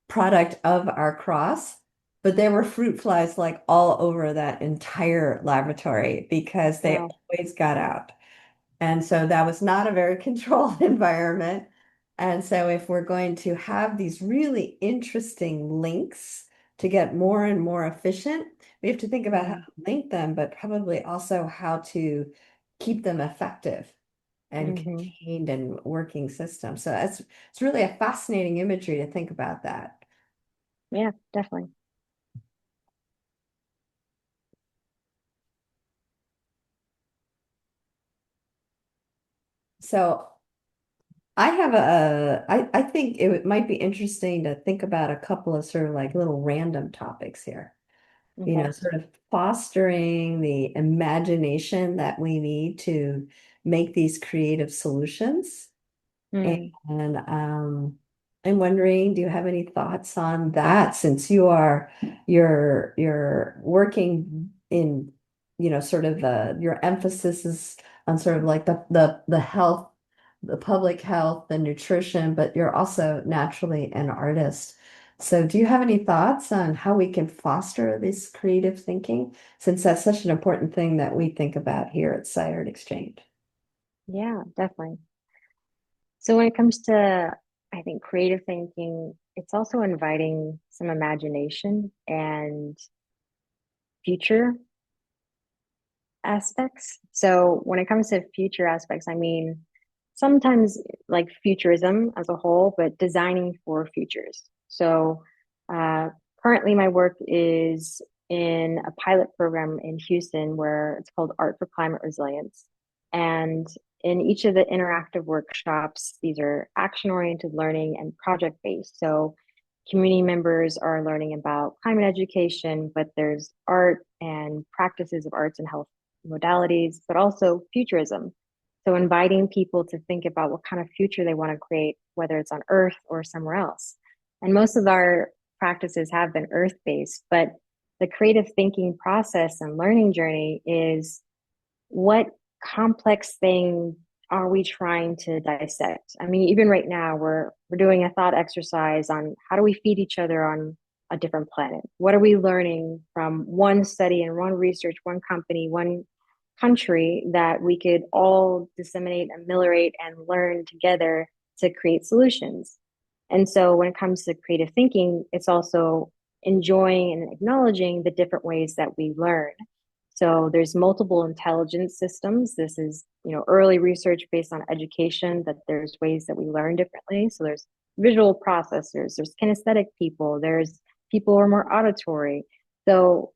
A: product of our cross. But there were fruit flies like all over that entire laboratory because they
B: Wow.
A: always got out. And so that was not a very controlled environment. And so if we're going to have these really interesting links to get more and more efficient, we have to think about how to link them, but probably also how to keep them effective and contained and working systems. So it's really a fascinating imagery to think about that.
B: Yeah, definitely.
A: So I think might be interesting to think about a couple of sort of like little random topics here.
B: Okay.
A: Sort of fostering the imagination that we need to make these creative solutions. And I'm wondering, do you have any thoughts on that since you're working in, sort of your emphasis is on sort of like the health, the public health, the nutrition, but you're also naturally an artist. So do you have any thoughts on how we can foster this creative thinking, since that's such an important thing that we think about here at SciArtExchange?
B: Yeah, definitely. So when it comes to, I think, creative thinking, it's also inviting some imagination and future aspects. So when it comes to future aspects, I mean, sometimes like futurism as a whole, but designing for futures. So uh, currently my work is in a pilot program in Houston where it's called Art for Climate Resilience. And in each of the interactive workshops, these are action-oriented learning and project-based. So community members are learning about climate education, but there's art and practices of arts and health modalities, but also futurism. So inviting people to think about what kind of future they want to create, whether it's on Earth or somewhere else. And most of our practices have been Earth-based, but the creative thinking process and learning journey is what complex thing are we trying to dissect? I mean, even right now, we're doing a thought exercise on how do we feed each other on a different planet? What are we learning from one study and one research, one company, one country that we could all disseminate, ameliorate, and learn together to create solutions? And so when it comes to creative thinking, it's also enjoying and acknowledging the different ways that we learn. So there's multiple intelligence systems. This is, early research based on education that there's ways that we learn differently. So there's visual processors, there's kinesthetic people, there's people who are more auditory. So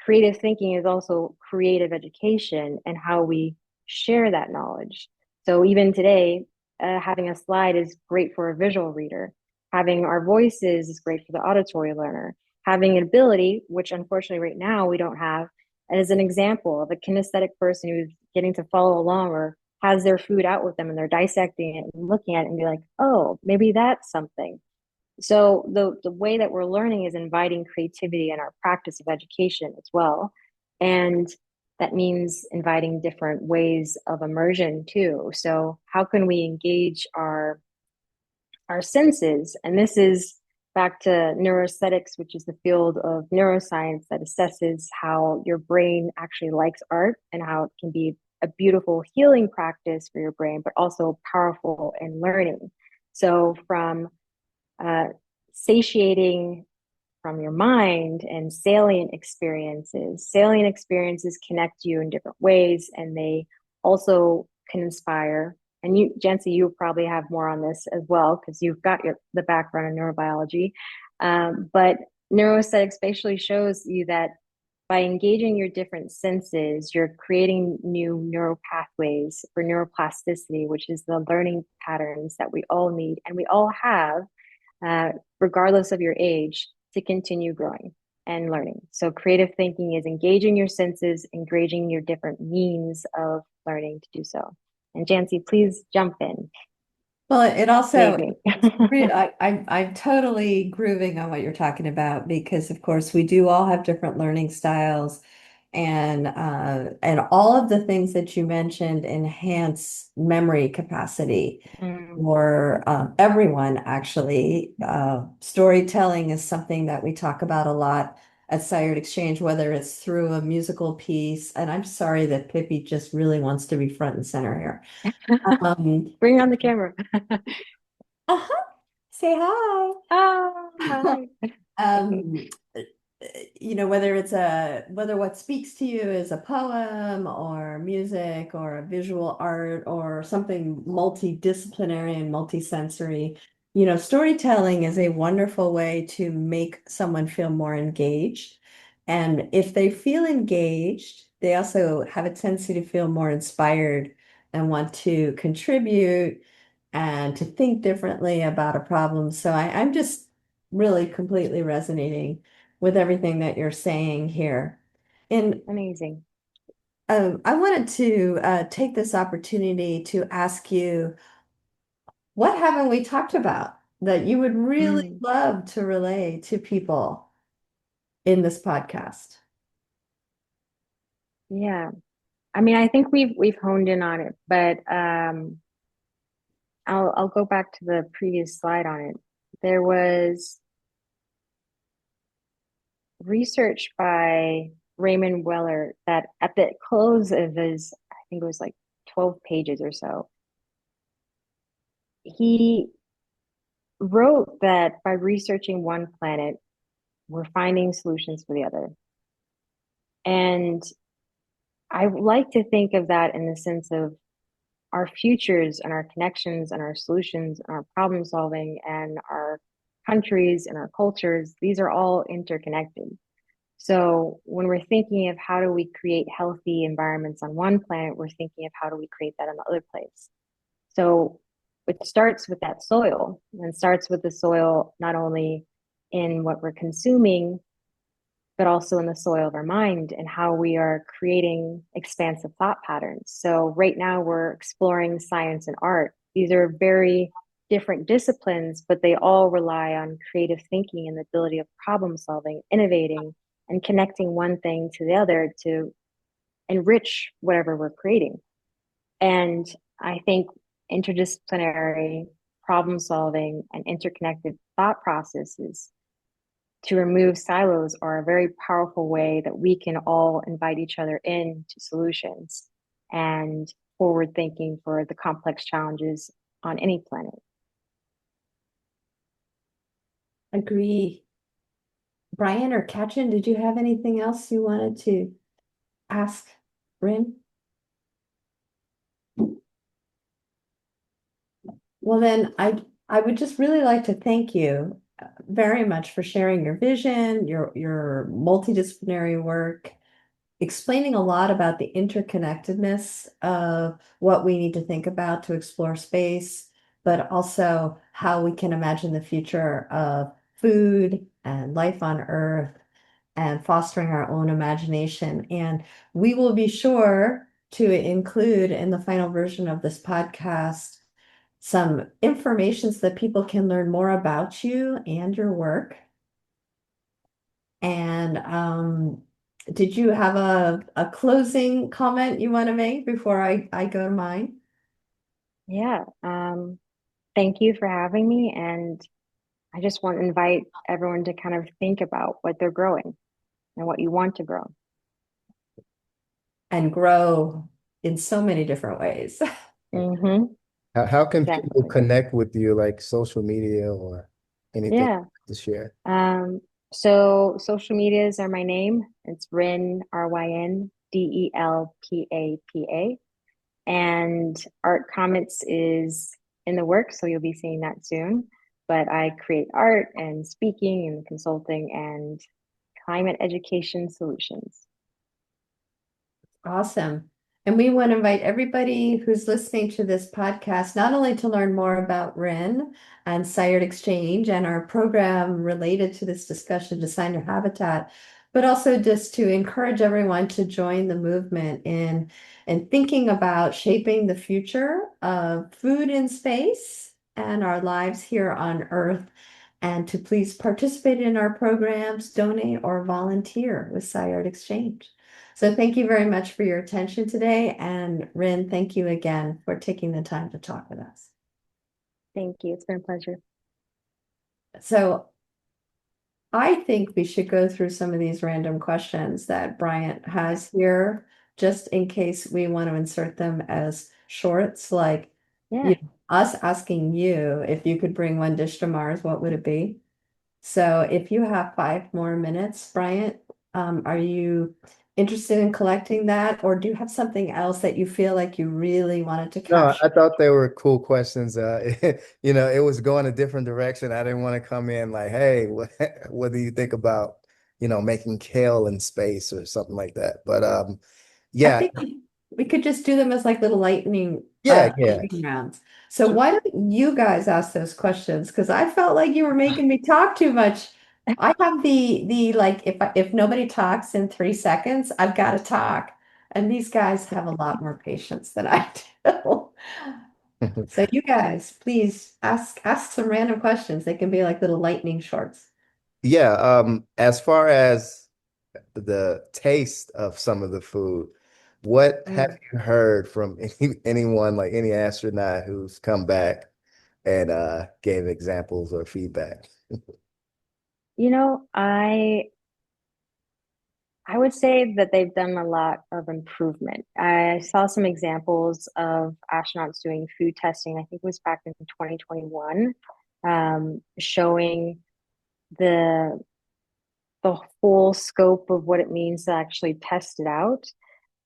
B: creative thinking is also creative education and how we share that knowledge. So even today, having a slide is great for a visual reader. Having our voices is great for the auditory learner. Having an ability, which unfortunately right now we don't have, as an example of a kinesthetic person who's getting to follow along or has their food out with them and they're dissecting it and looking at it and be like, oh, maybe that's something. So the way that we're learning is inviting creativity in our practice of education as well. And that means inviting different ways of immersion too. So how can we engage our our senses. And this is back to neuroaesthetics, which is the field of neuroscience that assesses how your brain actually likes art and how it can be a beautiful healing practice for your brain, but also powerful in learning. So from satiating from your mind and salient experiences. Salient experiences connect you in different ways, and they also can inspire. And you, Jancy, you probably have more on this as well because you've got the background in neurobiology. But neuroaesthetics basically shows you that by engaging your different senses, you're creating new neural pathways for neuroplasticity, which is the learning patterns that we all need and we all have, regardless of your age, to continue growing and learning. So creative thinking is engaging your senses, engaging your different means of learning to do so. And Jancy, please jump in.
A: Well, it also,
B: Save me.
A: I'm totally grooving on what you're talking about because, of course, we do all have different learning styles, and all of the things that you mentioned enhance memory capacity for everyone, actually. Storytelling is something that we talk about a lot at SciArtExchange, whether it's through a musical piece. And I'm sorry that Pippi just really wants to be front and center here.
B: Bring on the camera.
A: Uh-huh. Say hi.
B: Ah, hi.
A: Um, whether what speaks to you is a poem or music or a visual art or something multidisciplinary and multisensory, storytelling is a wonderful way to make someone feel more engaged. And if they feel engaged, they also have a tendency to feel more inspired and want to contribute and to think differently about a problem. So I'm just really completely resonating with everything that you're saying here. And
B: Amazing.
A: I wanted to take this opportunity to ask you, what haven't we talked about that you would really love to relay to people in this podcast?
B: Yeah. I mean, I think we've honed in on it, but I'll go back to the previous slide on it. There was research by Raymond Weller that at the close of his, I think it was like 12 pages or so, he wrote that by researching one planet, we're finding solutions for the other. And I like to think of that in the sense of our futures and our connections and our solutions and our problem solving and our countries and our cultures, these are all interconnected. So when we're thinking of how do we create healthy environments on one planet, we're thinking of how do we create that on the other place. So it starts with that soil and starts with the soil, not only in what we're consuming, but also in the soil of our mind and how we are creating expansive thought patterns. So right now we're exploring science and art. These are very different disciplines, but they all rely on creative thinking and the ability of problem solving, innovating, and connecting one thing to the other to enrich whatever we're creating. And I think interdisciplinary problem solving and interconnected thought processes to remove silos are a very powerful way that we can all invite each other into solutions and forward thinking for the complex challenges on any planet.
A: Agree. Brian or Katrin, did you have anything else you wanted to ask Ryn? Well, then I would just really like to thank you very much for sharing your vision, your multidisciplinary work, explaining a lot about the interconnectedness of what we need to think about to explore space, but also how we can imagine the future of food and life on Earth and fostering our own imagination. And we will be sure to include in the final version of this podcast some information so that people can learn more about you and your work. And did you have a closing comment you want to make before I go to mine?
B: Yeah. Thank you for having me. And I just want to invite everyone to kind of think about what they're growing and what you want to grow.
A: And grow in so many different ways.
B: Mm-hmm.
C: How can people
B: Definitely.
C: connect with you, like social media or anything
B: Yeah.
C: to share?
B: So social medias are my name. It's Ryn, RynDelpapa. And Art Comments is in the works, so you'll be seeing that soon. But I create art and speaking and consulting and climate education solutions.
A: Awesome. And we want to invite everybody who's listening to this podcast, not only to learn more about Ryn and SciArtExchange and our program related to this discussion, Design Your Habitat, but also just to encourage everyone to join the movement in thinking about shaping the future of food in space and our lives here on Earth, and to please participate in our programs, donate, or volunteer with SciArtExchange. So thank you very much for your attention today. And Ryn, thank you again for taking the time to talk with us.
B: Thank you. It's been a pleasure.
A: So I think we should go through some of these random questions that Bryant has here, just in case we want to insert them as shorts, like
B: Yeah.
A: you know, us asking you if you could bring one dish to Mars, what would it be? So if you have 5 more minutes, Bryant, are you interested in collecting that, or do you have something else that you feel like you really wanted to
C: No,
A: capture?
C: I thought they were cool questions. It was going a different direction. I didn't want to come in like, hey, what do you think about, making kale in space or something like that? But
A: I
C: yeah,
A: think we could just do them as like little
C: yeah.
A: lightning rounds. So why don't you guys ask those questions? Because I felt like you were making me talk too much. I have the like if nobody talks in 3 seconds, I've got to talk. And these guys have a lot more patience than I do. So you guys, please ask some random questions. They can be like little lightning shorts.
C: Yeah, as far as the taste of some of the food, what have
A: Mm.
C: you heard from anyone, like any astronaut who's come back and gave examples or feedback?
B: You know, I would say that they've done a lot of improvement. I saw some examples of astronauts doing food testing, I think it was back in 2021, showing the the whole scope of what it means to actually test it out.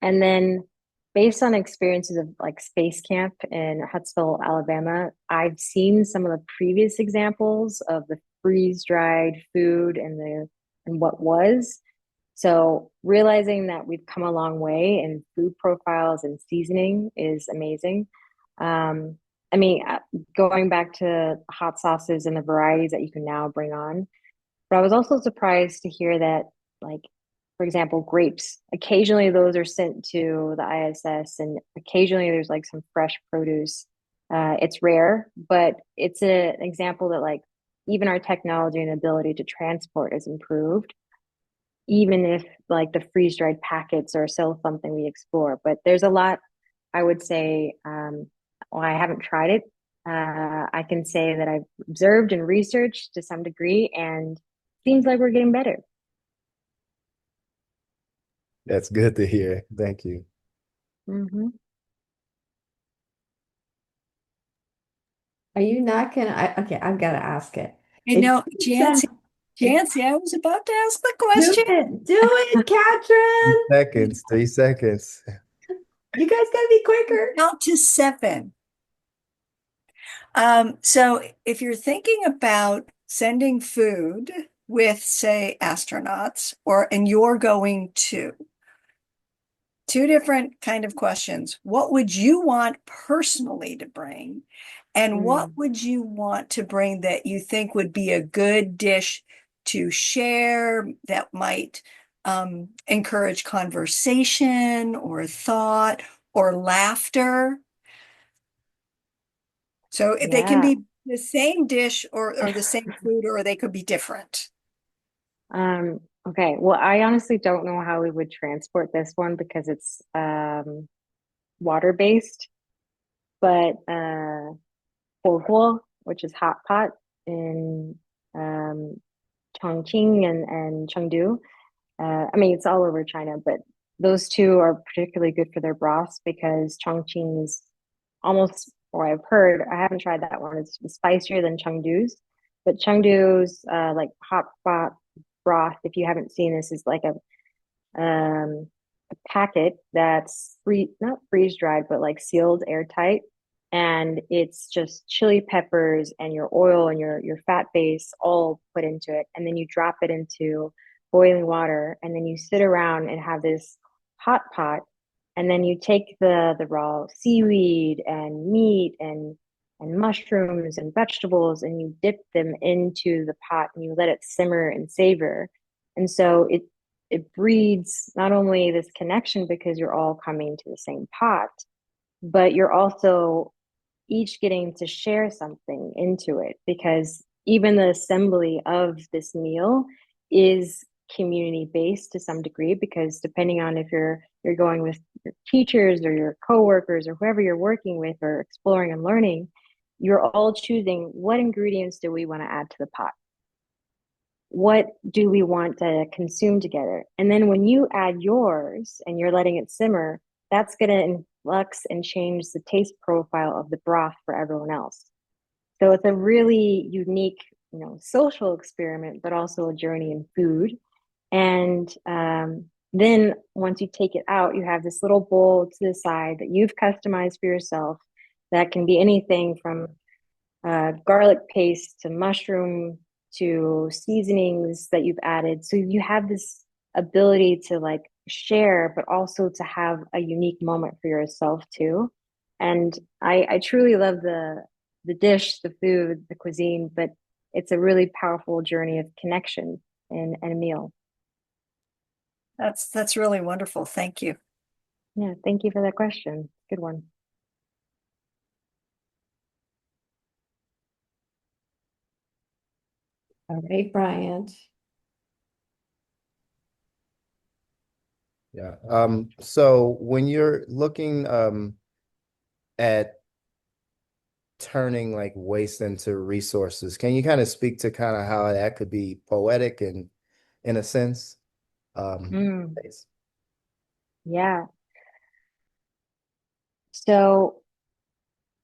B: And then based on experiences of like space camp in Huntsville, Alabama, I've seen some of the previous examples of the freeze-dried food and what was. So realizing that we've come a long way in food profiles and seasoning is amazing. Um, I mean, going back to hot sauces and the varieties that you can now bring on, but I was also surprised to hear that, like, for example, grapes, occasionally those are sent to the ISS, and occasionally there's like some fresh produce. It's rare, but it's an example that, like, even our technology and ability to transport has improved, even if like the freeze dried packets are still something we explore. But there's a lot, I would say, well, I haven't tried it. I can say that I've observed and researched to some degree, and seems like we're getting better.
C: That's good to hear. Thank you.
B: Mm-hmm.
A: Are you not gonna? Okay, I've got to ask it.
D: You
A: If
D: know,
A: you send, if
D: Jancy, I was about to ask the
A: do
D: question.
A: do it, Katrin.
C: 3 seconds, 3 seconds.
A: You guys gotta be quicker.
D: Count to seven. So if you're thinking about sending food with, say, astronauts, and you're going to, two different kind of questions. What would you want personally to bring? And what
B: Mm,
D: would you want to bring that you think would be a good dish to share that might encourage conversation or thought or laughter? So they can
B: yeah.
D: be the same dish or the same food, or they could be different.
B: Okay. Well, I honestly don't know how we would transport this one because it's water based, but 火锅, which is hot pot in Chongqing and Chengdu. I mean, it's all over China, but those two are particularly good for their broths because Chongqing is almost, or I've heard, I haven't tried that one, it's spicier than Chengdu's. But Chengdu's like hot pot broth, if you haven't seen this, is like a packet that's not freeze dried, but like sealed airtight. And it's just chili peppers and your oil and your fat base all put into it. And then you drop it into boiling water. And then you sit around and have this hot pot. And then you take the raw seaweed and meat and mushrooms and vegetables and you dip them into the pot and you let it simmer and savor. And so it breeds not only this connection because you're all coming to the same pot, but you're also each getting to share something into it because even the assembly of this meal is community based to some degree because depending on if you're going with your teachers or your coworkers or whoever you're working with or exploring and learning, you're all choosing what ingredients do we want to add to the pot, what do we want to consume together? And then when you add yours and you're letting it simmer, that's going to influx and change the taste profile of the broth for everyone else. So it's a really unique, social experiment, but also a journey in food. And then once you take it out, you have this little bowl to the side that you've customized for yourself. That can be anything from garlic paste to mushroom to seasonings that you've added. So you have this ability to like share, but also to have a unique moment for yourself too. And I truly love the dish, the food, the cuisine, but it's a really powerful journey of connection and a meal.
D: That's really wonderful. Thank you.
B: Yeah, thank you for that question. Good one.
A: All right, Bryant.
C: Yeah. So when you're looking at turning like waste into resources, can you kind of speak to kind of how that could be poetic and in a sense? Thanks.
B: Yeah. So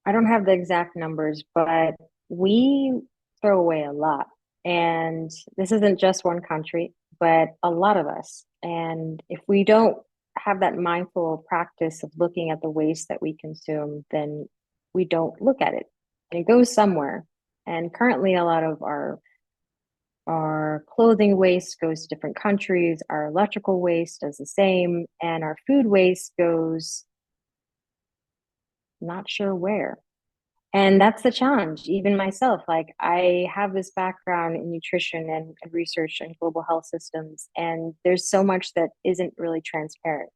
B: I don't have the exact numbers, but we throw away a lot. And this isn't just one country, but a lot of us. And if we don't have that mindful practice of looking at the waste that we consume, then we don't look at it. And it goes somewhere. And currently, a lot of our clothing waste goes to different countries. Our electrical waste does the same, and our food waste goes not sure where. And that's the challenge. Even myself, like I have this background in nutrition and research and global health systems, and there's so much that isn't really transparent.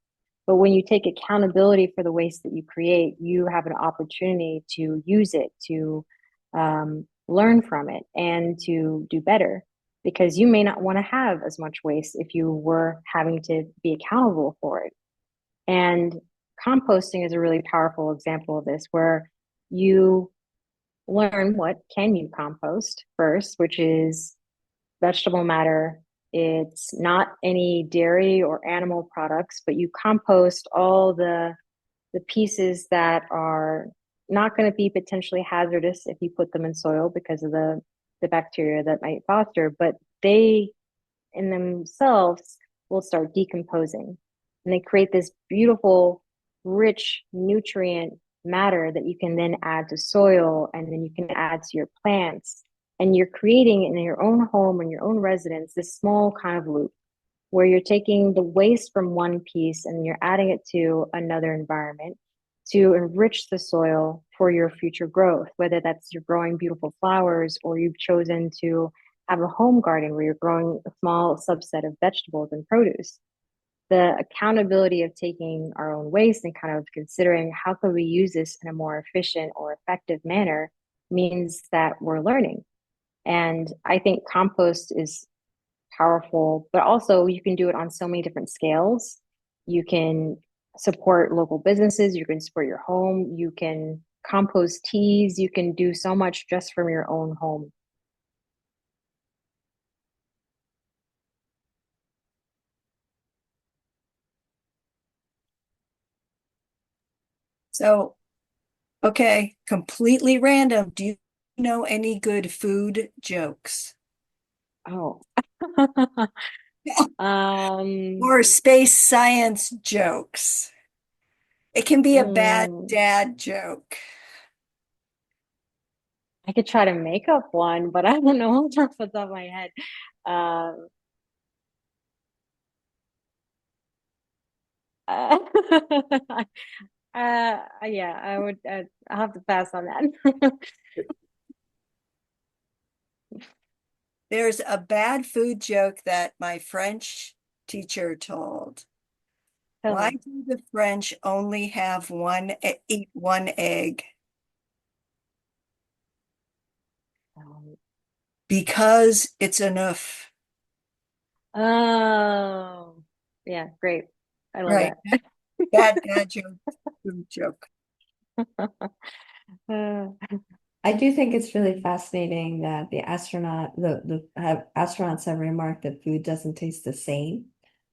B: But when you take accountability for the waste that you create, you have an opportunity to use it, to learn from it, and to do better. Because you may not want to have as much waste if you were having to be accountable for it. And composting is a really powerful example of this, where you learn what can you compost first, which is vegetable matter. It's not any dairy or animal products, but you compost all the pieces that are not going to be potentially hazardous if you put them in soil because of the bacteria that might foster, but they in themselves will start decomposing. And they create this beautiful, rich nutrient matter that you can then add to soil and then you can add to your plants. And you're creating in your own home and your own residence this small kind of loop where you're taking the waste from one piece and you're adding it to another environment to enrich the soil for your future growth, whether that's you're growing beautiful flowers or you've chosen to have a home garden where you're growing a small subset of vegetables and produce. The accountability of taking our own waste and kind of considering how could we use this in a more efficient or effective manner means that we're learning. And I think compost is powerful, but also you can do it on so many different scales. You can support local businesses, you can support your home, you can compost teas. You can do so much just from your own home.
D: So, okay, completely random. Do you know any good food jokes?
B: Oh. Um,
D: Or space science jokes? It can be a bad
B: mm,
D: dad joke.
B: I could try to make up one, but I don't know off the top of my head. Uh, uh, yeah, I would. I'll have to pass on that.
D: There's a bad food joke that my French teacher told.
B: Tell
D: Why
B: me.
D: do the French only have eat one egg?
B: Um,
D: Because it's enough.
B: oh, yeah, great. I love
D: Right.
B: that.
D: Bad dad joke, food joke.
B: Uh,
A: I do think it's really fascinating that the astronauts have remarked that food doesn't taste the same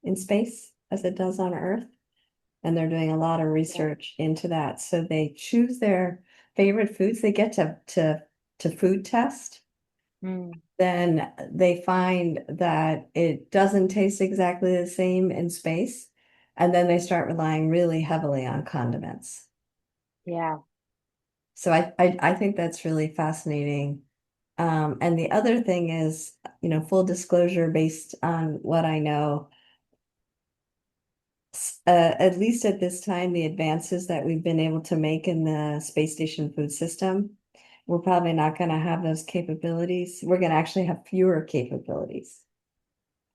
A: in space as it does on Earth, and they're doing a lot of
B: yeah.
A: research into that. So they choose their favorite foods. They get to food test.
B: Mm,
A: Then they find that it doesn't taste exactly the same in space, and then they start relying really heavily on condiments.
B: yeah.
A: So I think that's really fascinating. And the other thing is, full disclosure based on what I know, at least at this time, the advances that we've been able to make in the space station food system, we're probably not going to have those capabilities. We're going to actually have fewer capabilities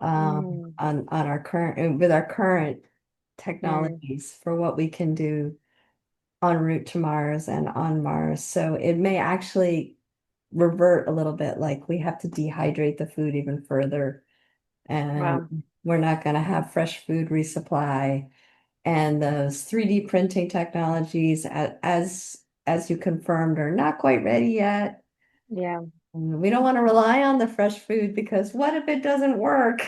B: Mm,
A: on our current with our current
B: mm,
A: technologies for what we can do en route to Mars and on Mars. So it may actually revert a little bit, like we have to dehydrate the food even further, and
B: wow.
A: we're not going to have fresh food resupply. And those 3D printing technologies, as you confirmed, are not quite ready yet.
B: Yeah.
A: We don't want to rely on the fresh food because what if it doesn't work?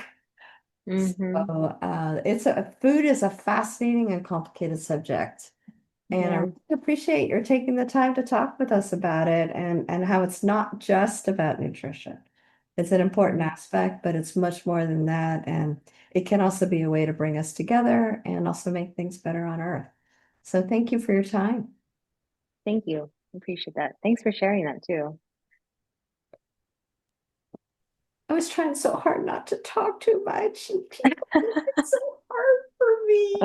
B: Mm-hmm.
A: So food is a fascinating and complicated subject. And I
B: Yeah.
A: really appreciate your taking the time to talk with us about it and how it's not just about nutrition. It's an important
B: Mm,
A: aspect, but it's much more than that. And it can also be a way to bring us together and also make things better on Earth. So thank you for your time.
B: thank you. Appreciate that. Thanks for sharing that too.
A: I was trying so hard not to talk too much, and people, it's so hard for me.